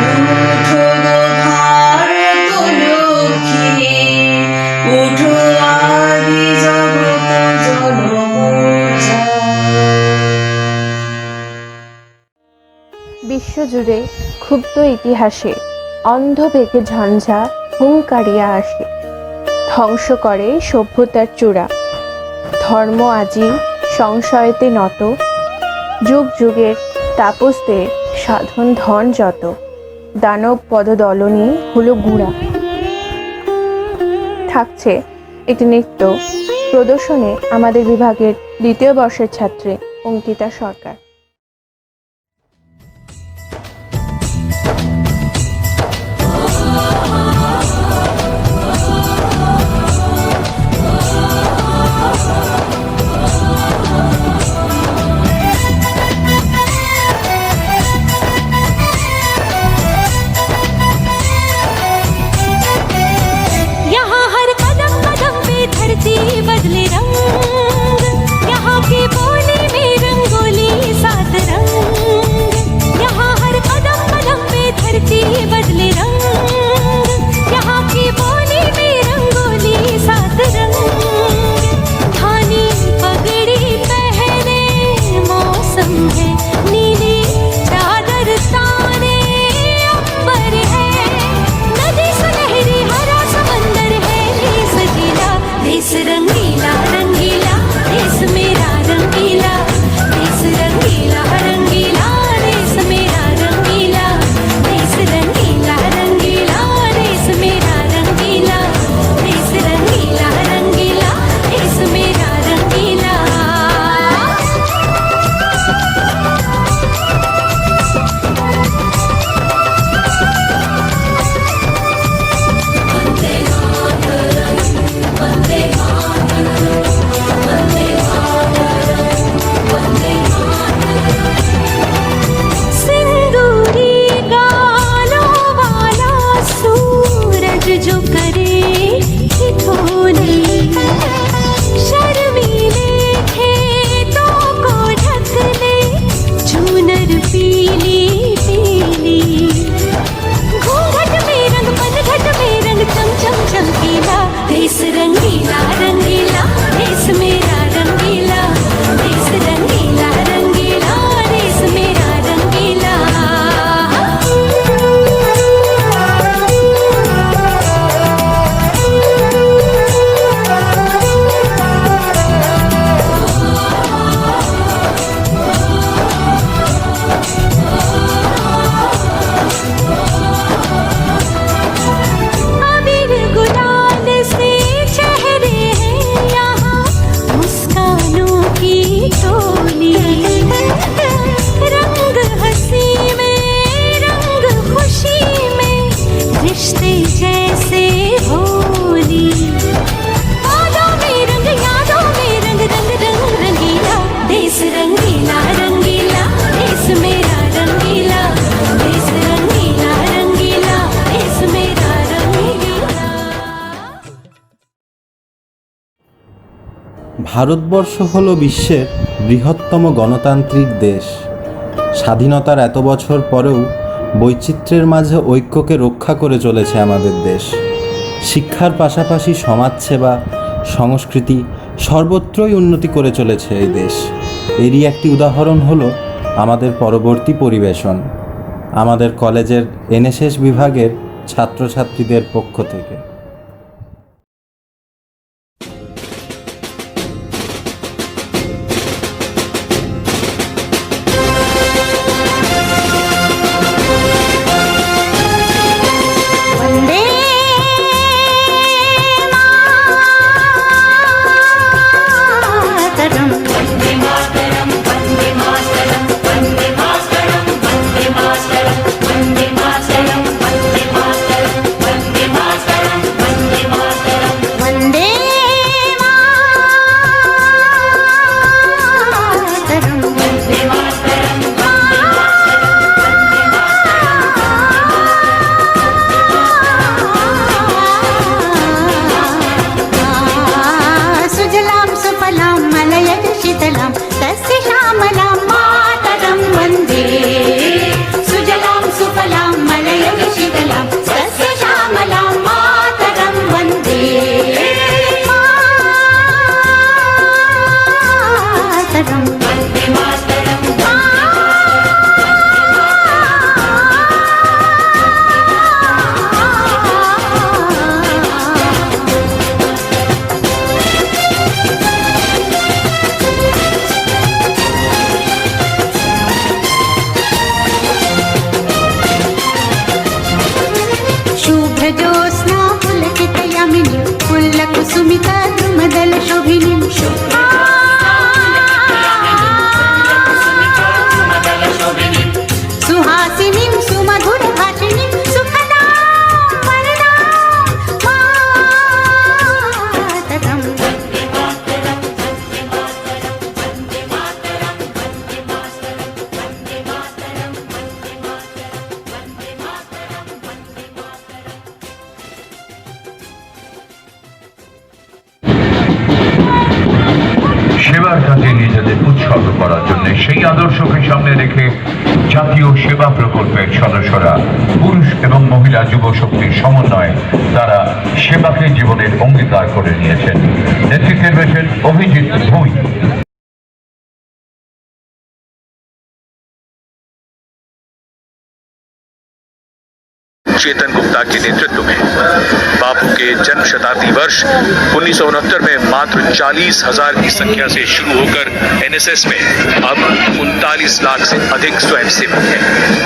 উঠো গো ভারত লক্ষ্মী উঠো আদি জগৎ জনপূজা। বিশ্বজুড়ে ক্ষুব্ধ ইতিহাসে অন্ধ বেগে ঝঞ্ঝা হুঙ্কারিয়া আসে, ধ্বংস করে সভ্যতার চূড়া। ধর্ম আজি সংশয়তে নত, যুগ যুগের তাপসদের সাধন ধন যত, দানব পদদলনে হলো গুঁড়া। থাকছে একটি নৃত্য প্রদর্শনে আমাদের বিভাগের দ্বিতীয় বর্ষের ছাত্রী অঙ্কিতা সরকার। यहाँ हर कदम कदम पे धरती बदले रंग, यहाँ की बोली में रंगोली सात रंग। यहाँ हर कदम कदम पे धरती बदले रंग, यहाँ की बोली में रंगोली सात रंग। धानी पगड़ी पहने मौसम है, नीली चादर ताने अंबर है, नदी सुनहरी हरा समंदर है, देश गीला देश रंगीला रंगीला देश मेरा रंगीला, देश रंगीला रंगीला देश मेरा रंगीला, देश रंगीला रंगीला देश मेरा रंगीला, देश रंगीला रंगीला देश मेरा रंगीला। सिंदूरी गालों वाला सूरज जो करे ठिठोली, शर्मीले खेतों को ढक ले चूनर पीली पीली। घूंघट में रंग पनघट में रंग चम चम चमकीला, देश रंगीला रंगीला देश मेरा रंगीला, देश रंगीला रंगीला देश मेरा रंगीला। अबीर गुलाल से चेहरे हैं यहाँ मुस्कानों की टोली, रंग हंसी में रंग खुशी में रिश्ते जैसे होली। यादों में रंग रंग रंग रंगीला, देश रंगीला रंगीला देश मेरा रंगीला, देश रंगीला रंगीला देश मेरा रंगीला। ভারতবর্ষ হলো বিশ্বের বৃহত্তম গণতান্ত্রিক দেশ। স্বাধীনতার এত বছর পরেও বৈচিত্র্যের মাঝে ঐক্যকে রক্ষা করে চলেছে আমাদের দেশ। শিক্ষার পাশাপাশি সমাজসেবা, সংস্কৃতি সর্বত্রই উন্নতি করে চলেছে এই দেশ। এরই একটি উদাহরণ হলো আমাদের পরবর্তী পরিবেশন আমাদের কলেজের এনএসএস বিভাগের ছাত্রছাত্রীদের পক্ষ থেকে। सुहासिनीं सुमधुरभाषिणीं सुखदां वरदां मातरम्। সেবার কাজে নিজেদের উৎসর্গ করার জন্য সেই আদর্শকে সামনে রেখে জাতীয় সেবা প্রকল্পের সদস্যরা পুরুষ এবং মহিলা যুব শক্তির সমন্বয়ে তারা সেবাকে জীবনের অঙ্গীকার করে নিয়েছেন। নেতৃত্বে রয়েছেন অভিজিৎ ভূঁই। चेतन गुप्ता के नेतृत्व में बापू के जन्म शताब्दी वर्ष 1969 में मात्र 40,000 की संख्या से शुरू होकर एनएसएस में अब 39 लाख से अधिक स्वयंसेवक हैं।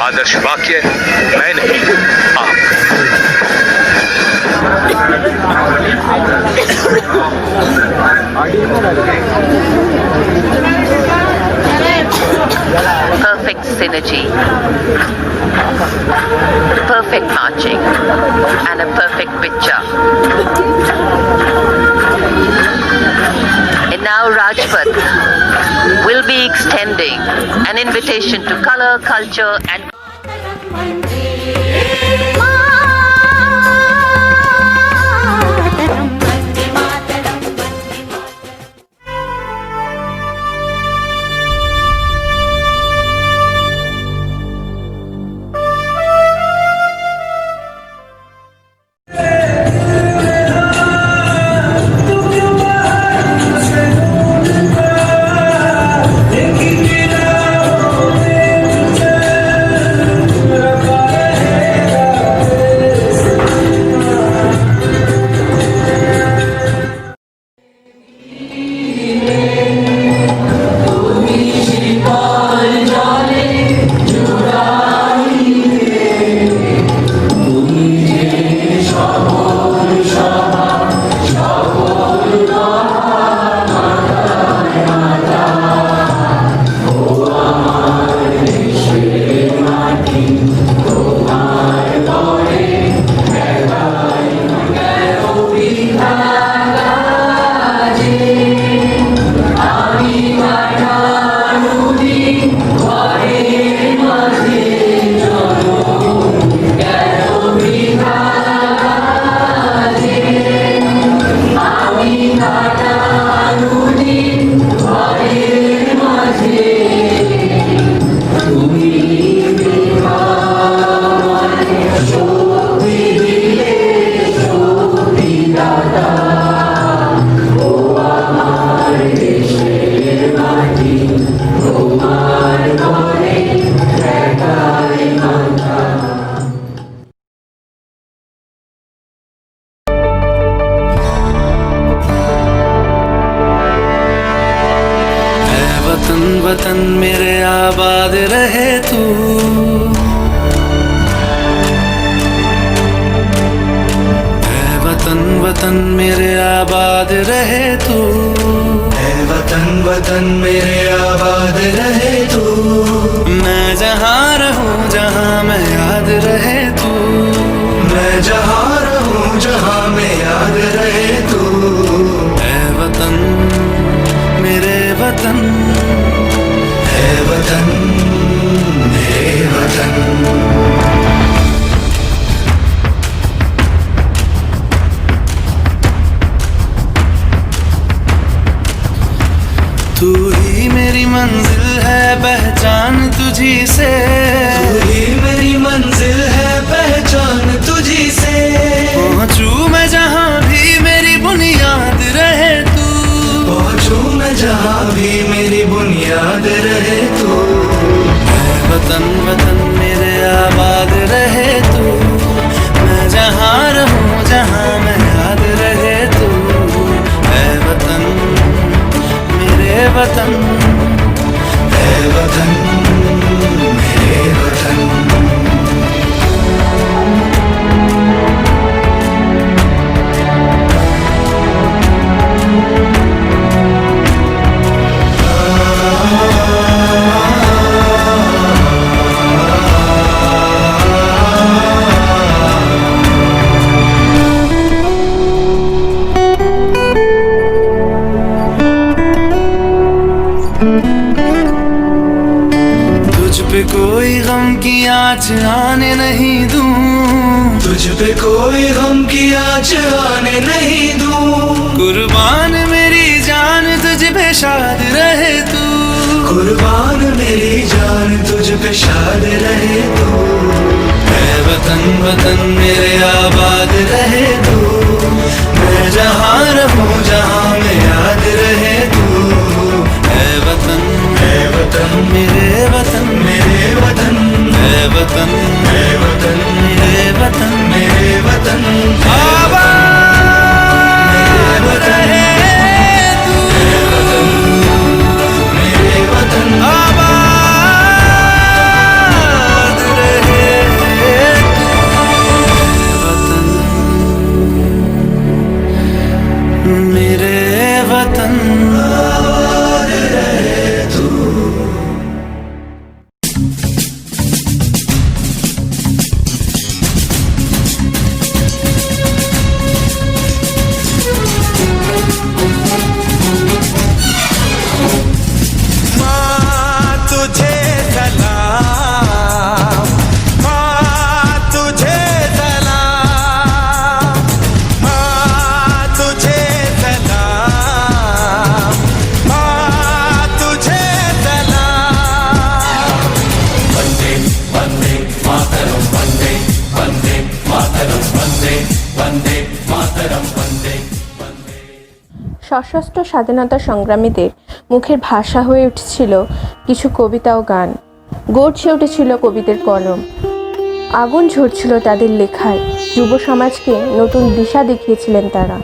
आदर्श वाक्य, मैं नहीं आप। Perfect synergy, perfect marching, and a perfect picture. And now Rajpath will be extending an invitation to color, culture, and वतन मेरे आबाद रहे तू, ऐ वतन वतन मेरे आबाद रहे तू, ऐ वतन वतन मेरे आबाद रहे तू। मैं जहाँ रहूँ जहाँ मैं याद रहे तू, मैं जहाँ रहूँ जहाँ मैं याद रहे तू। ऐ वतन मेरे वतन, ऐ वतन मेरे वतन। तू ही मेरी मंजिल है पहचान तुझी से, तू ही मेरी मंजिल है पहचान तुझी से। पहुँचूं मैं जहाँ भी मेरी बुनियाद रहे तू, पहुँचूं मैं जहाँ भी मेरी बुनियाद रहे तू। ऐ वतन वतन मेरे आबाद रहे तू, मैं जहाँ रहूँ जहाँ मैं याद रहे तू। ऐ वतन मेरे वतन, ऐ वतन मेरे वतन। पे कोई गम की आँच आने नहीं दूं, तुझ पे कोई गम की आँच आने नहीं दूं। कुर्बान मेरी जान तुझ पे शाद रहे तू, कुर्बान मेरी जान तुझ पे शाद रहे तू। ऐ वतन वतन मेरे आबाद रहे तू, मैं जहाँ रहूं जहाँ में याद रहे तू। ऐ वतन मेरे वतन मेरे वतन, ऐ वतन मेरे वतन मेरे वतन आबाद रहे तू, मेरे वतन आबाद रहे तू। वतन मेरे वतन आबाद रहे तू। সশস্ত্র স্বাধীনতা সংগ্রামীদের মুখের ভাষা হয়ে উঠেছিল কিছু কবিতা ও গান, গড়ছে উঠেছিল কবিদের কলম, আগুন ঝরছিল তাদের লেখায়, যুব সমাজকে নতুন দিশা দেখিয়েছিলেন তারা।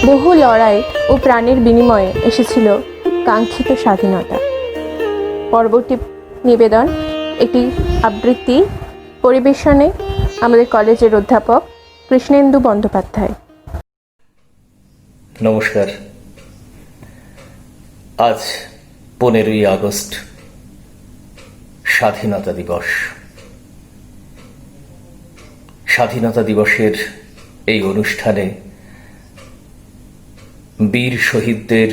বহু লড়াই ও প্রাণের বিনিময়ে এসেছিল কাঙ্ক্ষিত স্বাধীনতা। পরবর্তী নিবেদন একটি আবৃত্তি পরিবেশনে আমাদের কলেজের অধ্যাপক কৃষ্ণেন্দু বন্দ্যোপাধ্যায়। নমস্কার। আজ 15ই আগস্ট, স্বাধীনতা দিবস। স্বাধীনতা দিবসের এই অনুষ্ঠানে বীর শহীদদের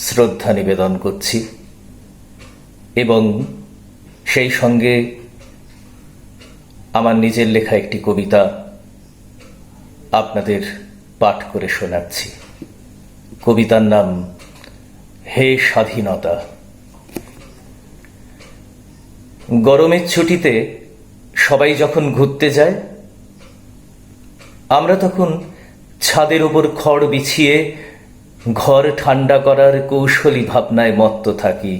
শ্রদ্ধা নিবেদন করছি এবং সেই সঙ্গে আমার নিজের লেখা একটি কবিতা আপনাদের পাঠ করে শোনাচ্ছি। কবিতার নাম হে স্বাধীনতা। গরমের ছুটিতে সবাই যখন ঘুরতে যায়, আমরা তখন ছাদের উপর খড় বিছিয়ে ঘর ঠান্ডা করার কৌশলী ভাবনায় মত্ত থাকি।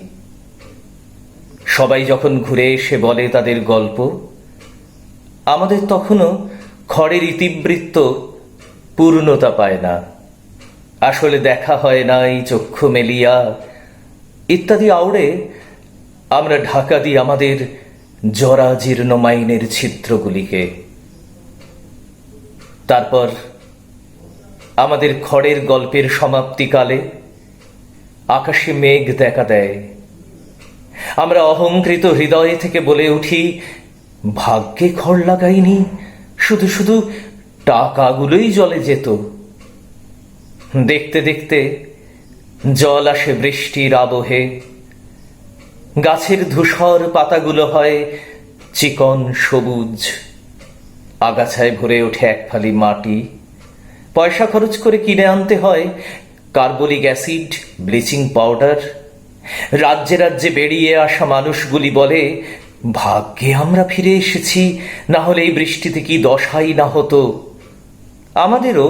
সবাই যখন ঘুরে এসে বলে তাদের গল্প, আমাদের তখনও খড়ের ইতিবৃত্ত পূর্ণতা পায় না। আসলে দেখা হয় নাই চক্ষু মেলিয়া ইত্যাদি আউড়ে আমরা ঢাকা দিই আমাদের জরাজীর্ণ মাইনের ছিদ্রগুলিকে। তারপর আমাদের খড়ের গল্পের সমাপ্তিকালে আকাশে মেঘ দেখা দেয়। আমরা অহংকৃত হৃদয়ে থেকে বলে উঠি, ভাগ্যে খড় লাগাইনি, শুধু শুধু টাকাগুলোই জলে যেত। দেখতে দেখতে জল আসে বৃষ্টির আবহে, গাছের ধূসর পাতাগুলো হয় চিকন সবুজ, আগাছায় ভরে ওঠে এক ফালি মাটি। পয়সা খরচ করে কিনে আনতে হয় কার্বলিক অ্যাসিড, ব্লিচিং পাউডার। রাজ্যে রাজ্যে বেরিয়ে আসা মানুষগুলি বলে, ভাগ্যে আমরা ফিরে এসেছি, না হলে এই বৃষ্টিতে কি দশাই না হতো। আমাদেরও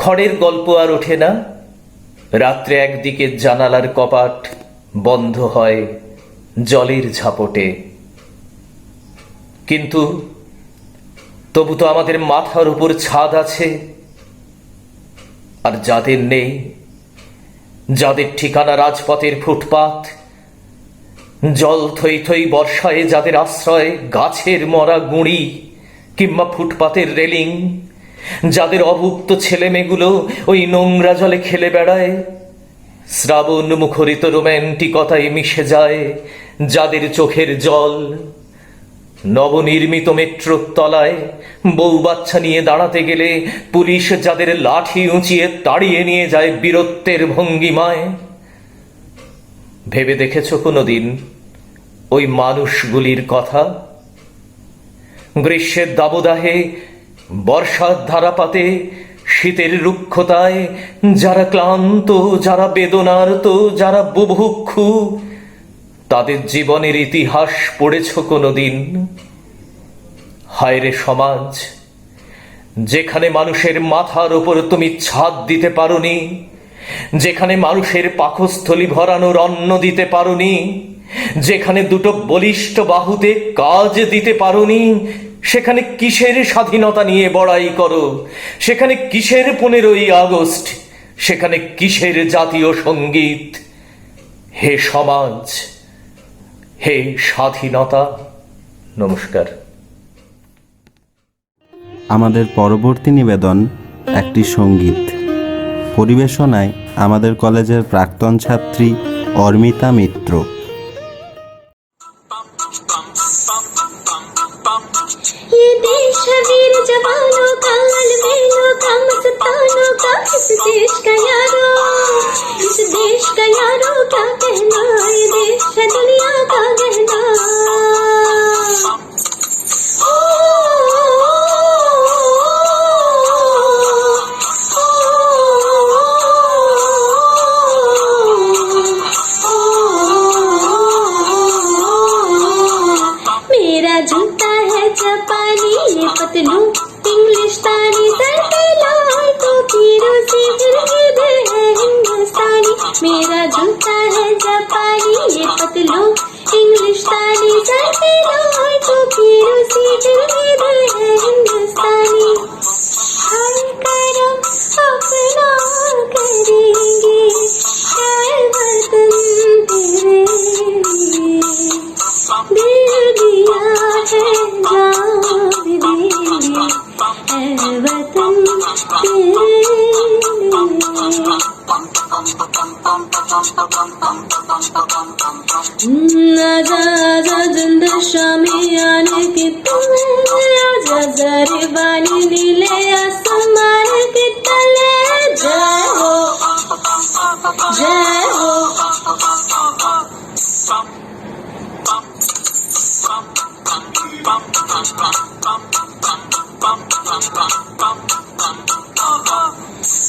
খড়ের গল্প আর ওঠে না। রাত্রে একদিকে জানালার কপাট বন্ধ হয় জলের ঝাপটে। কিন্তু তবু তো আমাদের মাথার উপর ছাদ আছে। আর যাদের নেই, যাদের ঠিকানা রাজপথের ফুটপাত, জল থই থই বর্ষায় যাদের আশ্রয় গাছের মরা গুঁড়ি কিংবা ফুটপাতের রেলিং, যাদের অভুক্ত ছেলে মেয়েগুলো ওই নোংরা জলে খেলে বেড়ায়, শ্রাবণ মুখরিত রোম্যান্টিকতায় মিশে যায় যাদের চোখের জল, নবনির্মিত মেট্রোর তলায় বউ বাচ্চা নিয়ে দাঁড়াতে গেলে পুলিশ যাদের লাঠি উঁচিয়ে তাড়িয়ে নিয়ে যায় বীরত্বের ভঙ্গিমায়। ভেবে দেখেছ কোনোদিন ওই মানুষগুলির কথা। গ্রীষ্মের দাবদাহে, বর্ষার ধারাপাতে, শীতের রুক্ষতায় যারা ক্লান্ত, যারা বেদনার্ত, যারা বুভুক্ষু, তাদের জীবনের ইতিহাস পড়েছ কোনোদিন? হায়রে সমাজ, যেখানে মানুষের মাথার ওপর তুমি ছাদ দিতে পারোনি, যেখানে মানুষের পাকস্থলী ভরানোর অন্ন দিতে পারোনি, যেখানে দুটো বলিষ্ঠ বাহুতে কাজ দিতে পারোনি, সেখানে কিসের স্বাধীনতা নিয়ে বড়াই করো? সেখানে কিসের 15ই আগস্ট? সেখানে কিসের জাতীয় সঙ্গীত? হে সমাজ, হে স্বাধীনতা, নমস্কার। আমাদের পরবর্তী নিবেদন একটি সঙ্গীত পরিবেশনায় আমাদের কলেজের প্রাক্তন ছাত্রী অর্মিতা মিত্র। ये देश है वीर जवानों का, अलबेलों का, मस्तानों का, इस देश का यारो, इस देश का यारो क्या कहना, ये देश है दुनिया का गहना। मेरा जूता है जापानी, ये पतलू इंग्लिशतानी, सर पे लाल टोपी रूसी, फिर हृदय है हिंदुस्तानी। मेरा जूता है जापानी, ये पतलू इंग्लिशतानी, सर पे लाल टोपी रूसी, फिर हृदय है हिंदुस्तानी। हाय करम अपना करेंगे, हाय वतन तेरे, दिल दिया है जान भी देंगे, ऐ वतन तेरे। आजा आजा जिंद शामी आने की तुम्हें, आजा जरे बानी नीले आसमान के तले। जय हो, जय हो।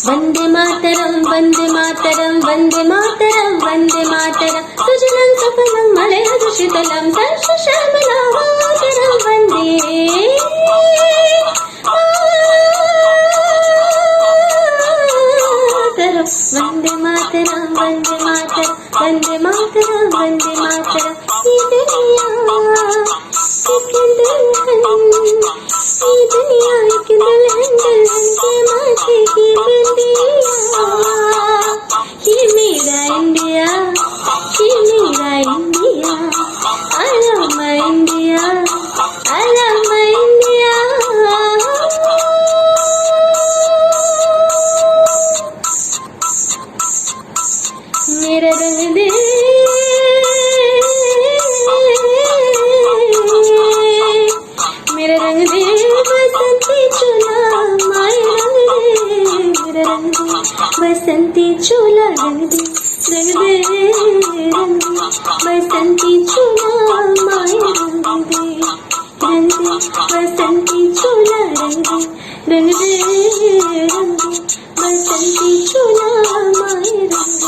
वंदे मातरम, वंदे मातरम, वंदे मातरम, वंदे मातरम, सुजलं सुफलं मलयज शीतलं सर्वश्यामलं मातरं वन्दे मातरं। वंदे मातरम, वंदे मातरम, वंदे मातरम, वंदे मातरम। ये दुनिया एक दुल्हन, ये दुनिया एक दुल्हन, दुल्हन के माथे की बिंदिया। ये मेरा इंडिया, ये मेरा India, I love my India, I love my India। मेरा रंग दे, मेरा रंग दे बसंती चोला, माय रंग दे, मेरा रंग दे बसंती चोला, रंग दे, रंग दे, रंग दे बसंती चोला, माय रंग दे, रंग दे बसंती चोला, रंग दे, रंग दे, रंग दे बसंती चोला, माय रंग दे।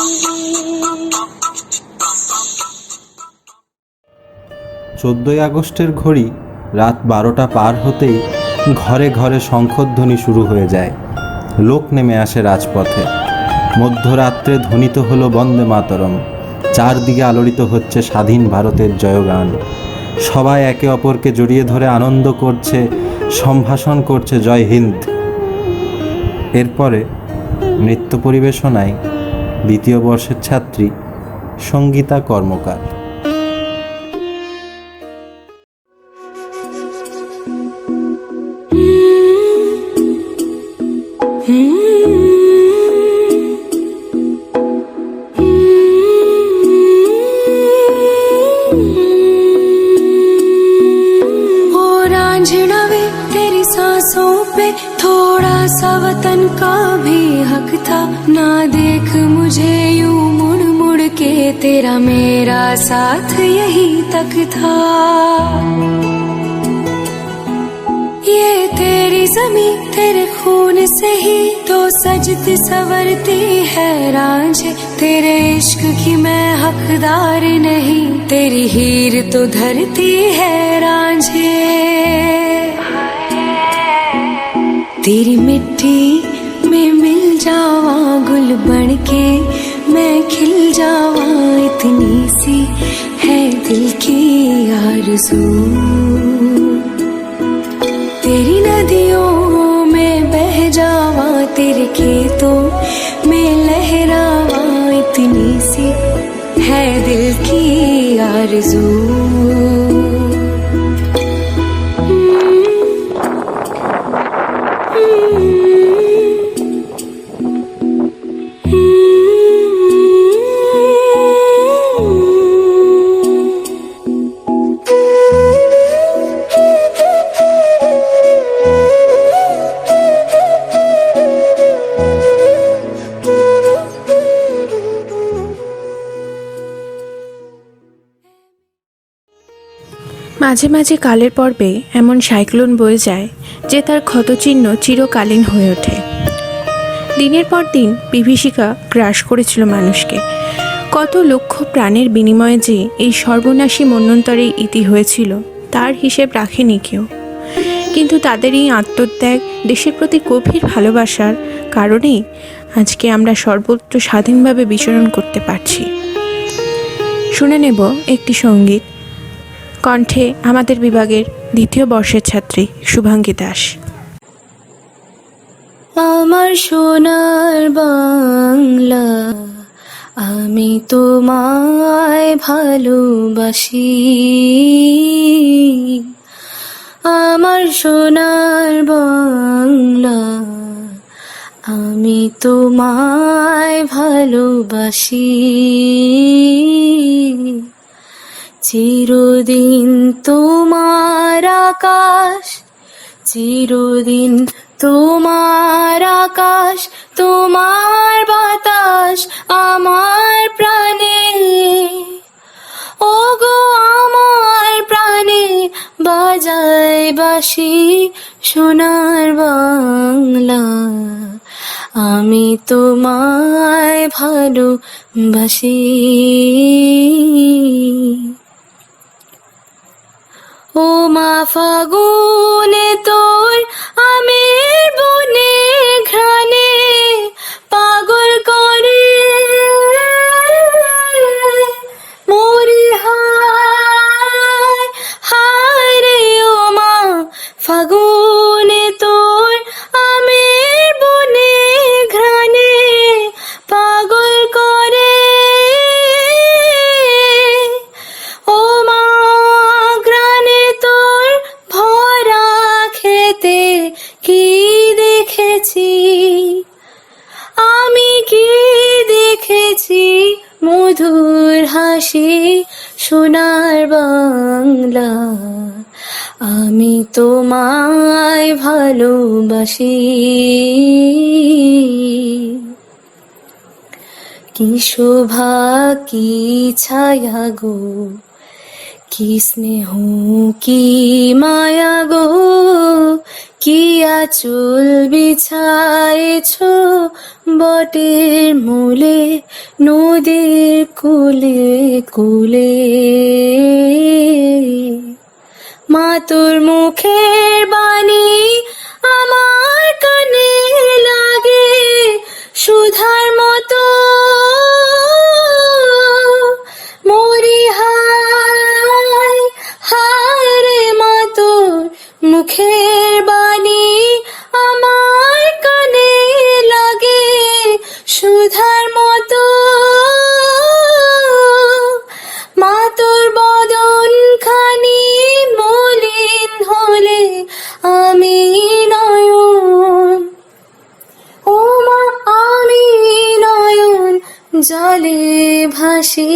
14ই আগস্টের ঘড়ি রাত 12টা পার হতেই ঘরে ঘরে শঙ্খধ্বনি শুরু হয়ে যায়। লোক নেমে আসে রাজপথে। মধ্যরাত্রে ধ্বনিত হলো বন্দে মাতরম। চারদিকে আলোড়িত হচ্ছে স্বাধীন ভারতের জয়গান। সবাই একে অপরকে জড়িয়ে ধরে আনন্দ করছে, সম্ভাষণ করছে জয় হিন্দ। এরপরে নৃত্য পরিবেশনায় দ্বিতীয় বর্ষের ছাত্রী সঙ্গীতা কর্মকার। तेरी सांसों पे थोड़ा सा वतन का भी हक था, ना देख मुझे यूं मुड़ मुड़ मुड़ के तेरा मेरा साथ यही तक था। ये तेरी ज़मीं तेरे खून से ही तो सजती संवरती है रांझे। तेरे इश्क की मैं हकदार नहीं, तेरी हीर तो धरती है रांझे। तेरी मिट्टी में मिल जावा गुल बन के मैं खिल जावा, इतनी सी है दिल की आरज़ू। तेरी नदियों में बह जावा, तेरे खेतों में लहरावा, इतनी सी है दिल की आरज़ू। মাঝে মাঝে কালের পর্বে এমন সাইক্লোন বয়ে যায় যে তার ক্ষতচিহ্ন চিরকালীন হয়ে ওঠে। দিনের পর দিন বিভীষিকা গ্রাস করেছিল মানুষকে। কত লক্ষ প্রাণের বিনিময়ে যে এই সর্বনাশী মন্বন্তরের ইতি হয়েছিল তার হিসেব রাখেনি কেউ। কিন্তু তাদের এই আত্মত্যাগ, দেশের প্রতি গভীর ভালোবাসার কারণেই আজকে আমরা সর্বত্র স্বাধীনভাবে বিচরণ করতে পারছি। শুনে নেব একটি সঙ্গীত, কণ্ঠে আমাদের বিভাগের দ্বিতীয় বর্ষের ছাত্রী শুভাঙ্গী দাস। আমার সোনার বাংলা, আমি তোমায় ভালোবাসি। আমার সোনার বাংলা, আমি তোমায় ভালোবাসি। চিরদিন তোমার আকাশ, চিরদিন তোমার আকাশ, তোমার বাতাস আমার প্রাণে। ওগো আমার প্রাণে বাজায় বাঁশি সোনার বাংলা, আমি তোমায় ভালোবাসি। ও মা ফাগুনে তোর আমের বনে ঘ্রাণে পাগল করে মরি হায় হায় রে। ও মা ফাগুনে তোর আমের বনে ঘ্রাণে পাগল করে। ও মা ঘ্রাণে তোর ভরা খেতে কি দেখেছি আমি, কি দেখেছি মধুর হাসি সোনার বাংলা, আমি তোমায় ভালোবাসি। কি শোভা কি ছায়া গো, কি স্নেহ কি মায়া গো, কি আঁচল বিছায়েছ বটের মূলে নদীর কুলে কুলে। মা তোর মুখের বাণী আমার কানে লাগে সুধার মতো। মরি হায় হায় রে মা তোর মুখের বাণী আমার কানে লাগে সুধার মতো। মা তোর বদন খানি মলিন হলে আমি নয়ন, ও মা আমি নয়ন জলে ভাসি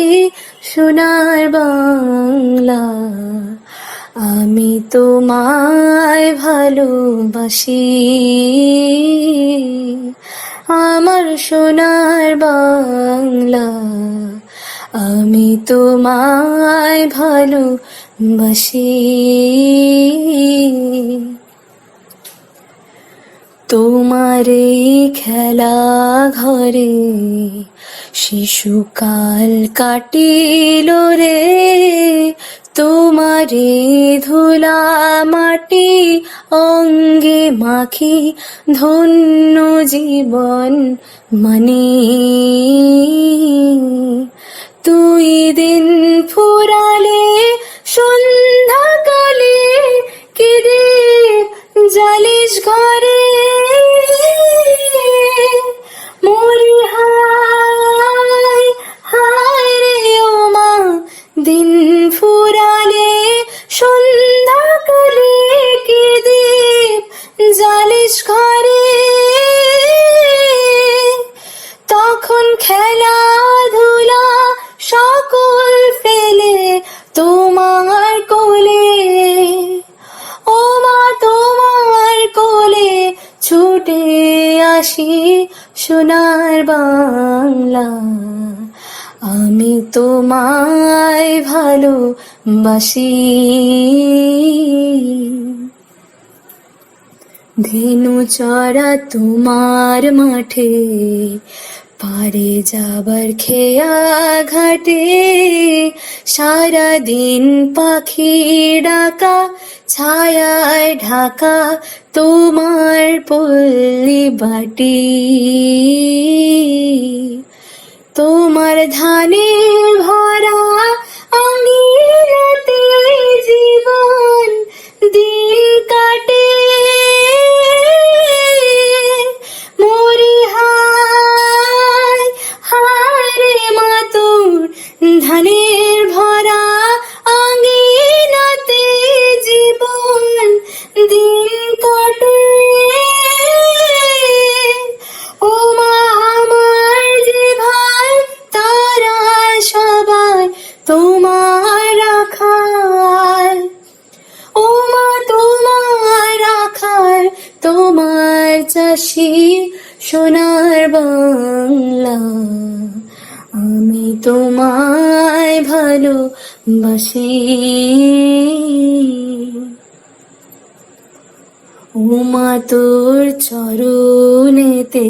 সোনার বাংলা, আমি তোমায় ভালোবাসি। আমার সোনার বাংলা, আমি তোমায় ভালোবাসি। তোমার এই খেলা ঘরে শিশুকাল কাটিল রে, তোমারে ধুলা মাটি অঙ্গে মাখি ধন্য জীবন মানে। তুই দিন ফুরালে সন্ধ্যাকালে কেঁদে জালিস ঘরে, মরি হায় হায় রে ও মা, দিন ফুরালে সন্ধ্যাকালে কেঁদে জালিস ঘরে। তখন খেলাধুলা সকল ফেলে তোমার কোলে, ও মা তোমার কোলে ছুটে আসি সোনার বাংলা। আমি তোমায় ভালোবাসি। ধেনু চড়া তোমার মাঠে, পারে যাবার খেয়া ঘাটে, সারাদিন পাখি ডাকা ছায়ায় ঢাকা তোমার পল্লী বাটি। তোমার ধানে ভরা আঙিনাতে জীবন দিন কাটে, মরি হায় হায় রে মা তোর ধানের ভরা আঙিনাতে জীবন দিন কাটে। ও মা আমার যে ভাই তারা সবাই তোমার রাখাল, ও মা তোমার রাখাল, তোমার চাষি সোনার বাংলা। আমি তোমায় ভালোবাসি। ও মা তোর চরণেতে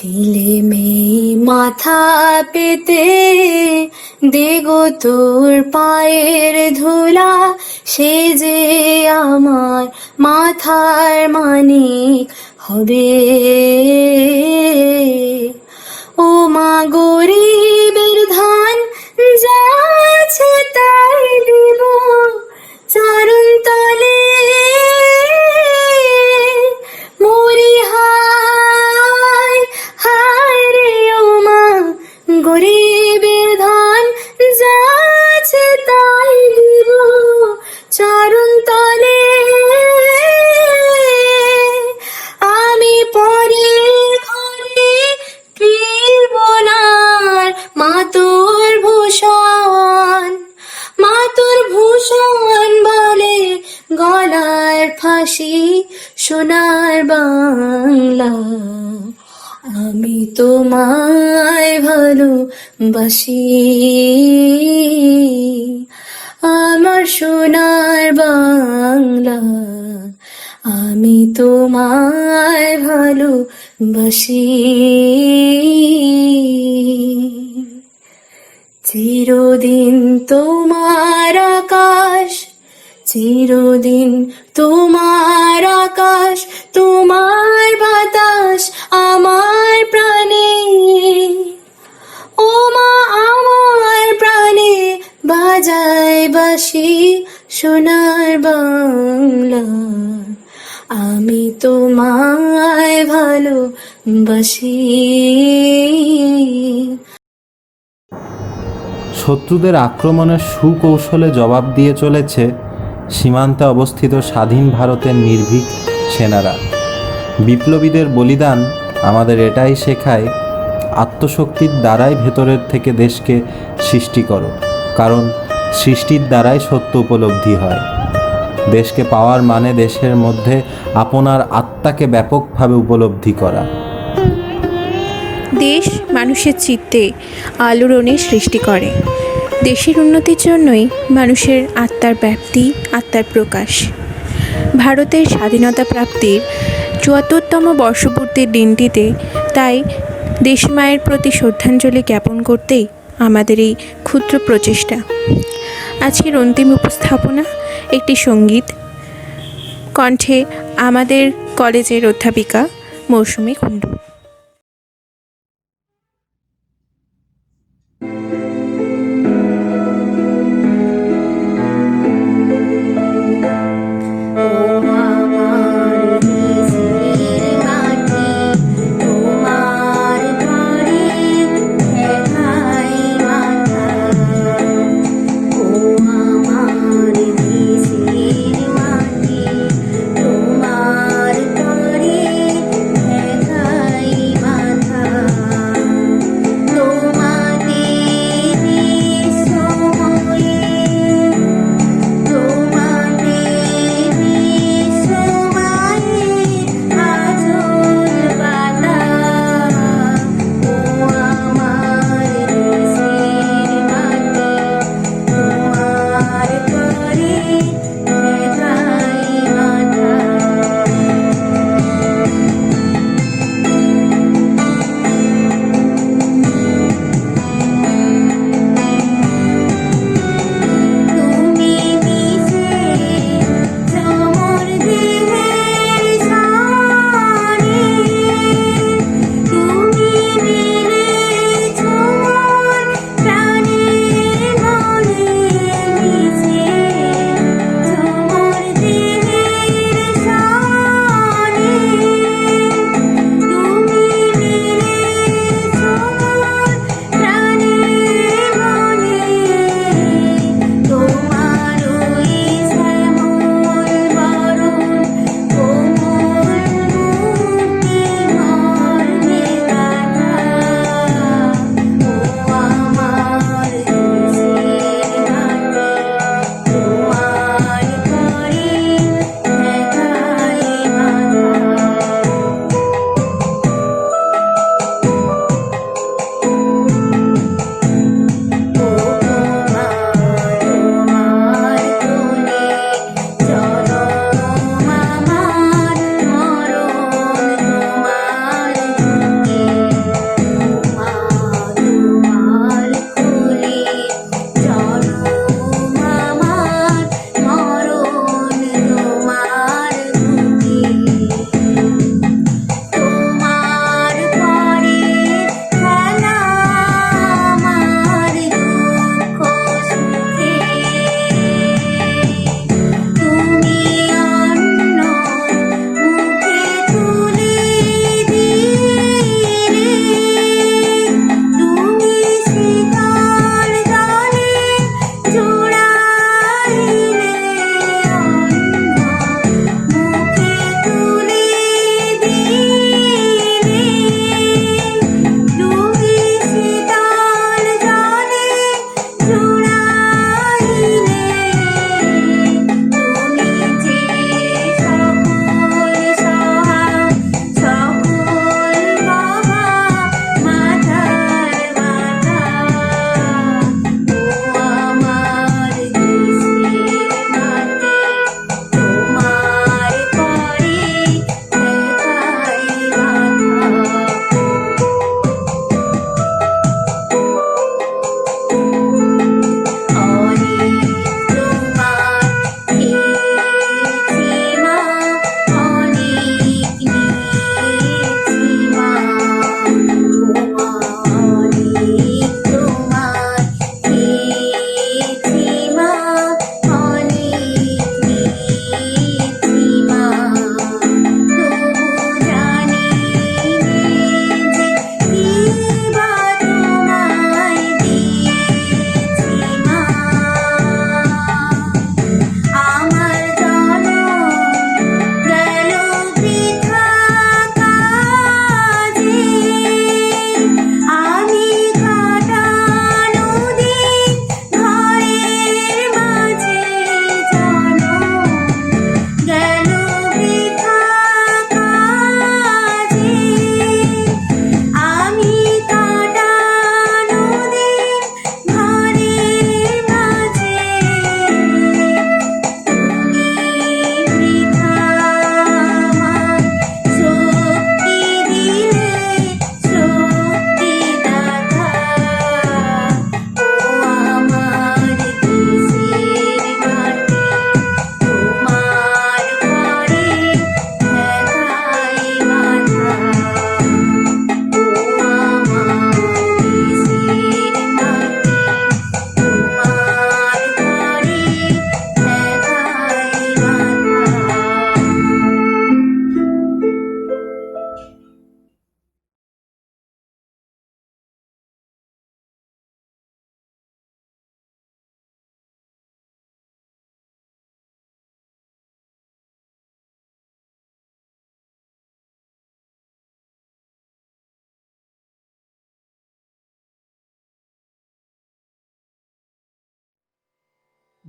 দিলে মেয়ে মাথা পেতে, দেগো তোর পায়ের ধুলা সে যে আমার মাথার মানিক হবে। ও মা গরিবের ধান যা আছে তাই দিব চরণ তলে, মরি হায় হায় রে ও মা গরিবের ধান যা আছে তাই দিব চরণ তলে। আমি পরে ঘরে ফিরব না, মা তোর ভূষণ, মা তোর ভূষণ বলে গলার ফাঁসি সোনার বাংলা। আমি তোমায় ভালোবাসি, আমার সোনার বাংলা। আমি তোমায় ভালোবাসি। চিরদিন তোমার আকাশ, চিরদিন তোমার আকাশ, তোমার বাতাস আমার প্রাণে, ও মা আমার প্রাণে বাজায় বাঁশি সোনার বাংলা। আমি তোমায় ভালোবাসি। শত্রুদের আক্রমণের সুকৌশলে জবাব দিয়ে চলেছে সীমান্তে অবস্থিত স্বাধীন ভারতের নির্ভীক সেনারা। বিপ্লবীদের বলিদান আমাদের এটাই শেখায়, আত্মশক্তির দ্বারাই ভেতরের থেকে দেশকে সৃষ্টি করো, কারণ সৃষ্টির দ্বারাই সত্য উপলব্ধি হয়। দেশকে পাওয়ার মানে দেশের মধ্যে আপনার আত্মাকে ব্যাপকভাবে উপলব্ধি করা। দেশ মানুষের চিত্তে আলোড়নের সৃষ্টি করে। দেশের উন্নতির জন্যই মানুষের আত্মার ব্যাপ্তি, আত্মার প্রকাশ। ভারতের স্বাধীনতা প্রাপ্তির ৭৪তম বর্ষপূর্তির দিনটিতে তাই দেশমায়ের প্রতি শ্রদ্ধাঞ্জলি জ্ঞাপন করতেই আমাদের এই ক্ষুদ্র প্রচেষ্টা। আজকের অন্তিম উপস্থাপনা একটি সঙ্গীত, কণ্ঠে আমাদের কলেজের অধ্যাপিকা মৌসুমী কুণ্ডু। তোমার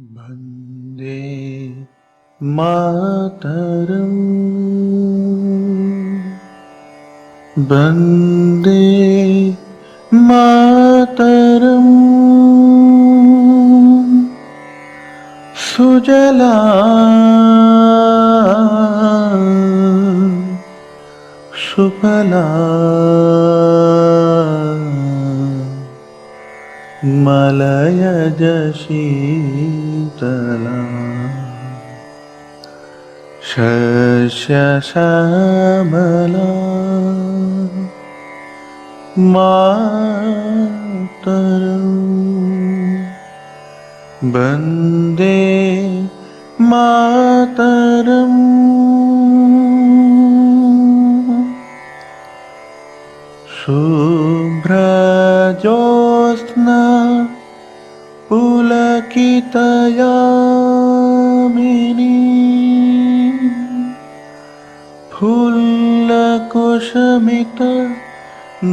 वन्दे मातरम् वन्दे मातरम् सुजला सुफला मलयज शीतला शस्यश्यामला मातरम् वन्दे मातरम् शुभ्रजोत्स्ना पुलकितयामिनी फुल्लकुसुमित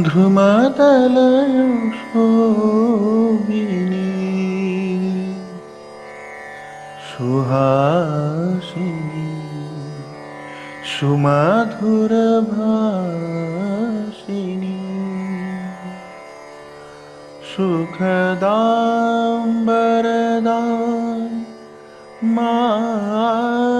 ध्रुमदलयशोभिनी सुहासिनी सुमधुरभाषिणी सुखदां वरदां मातरम्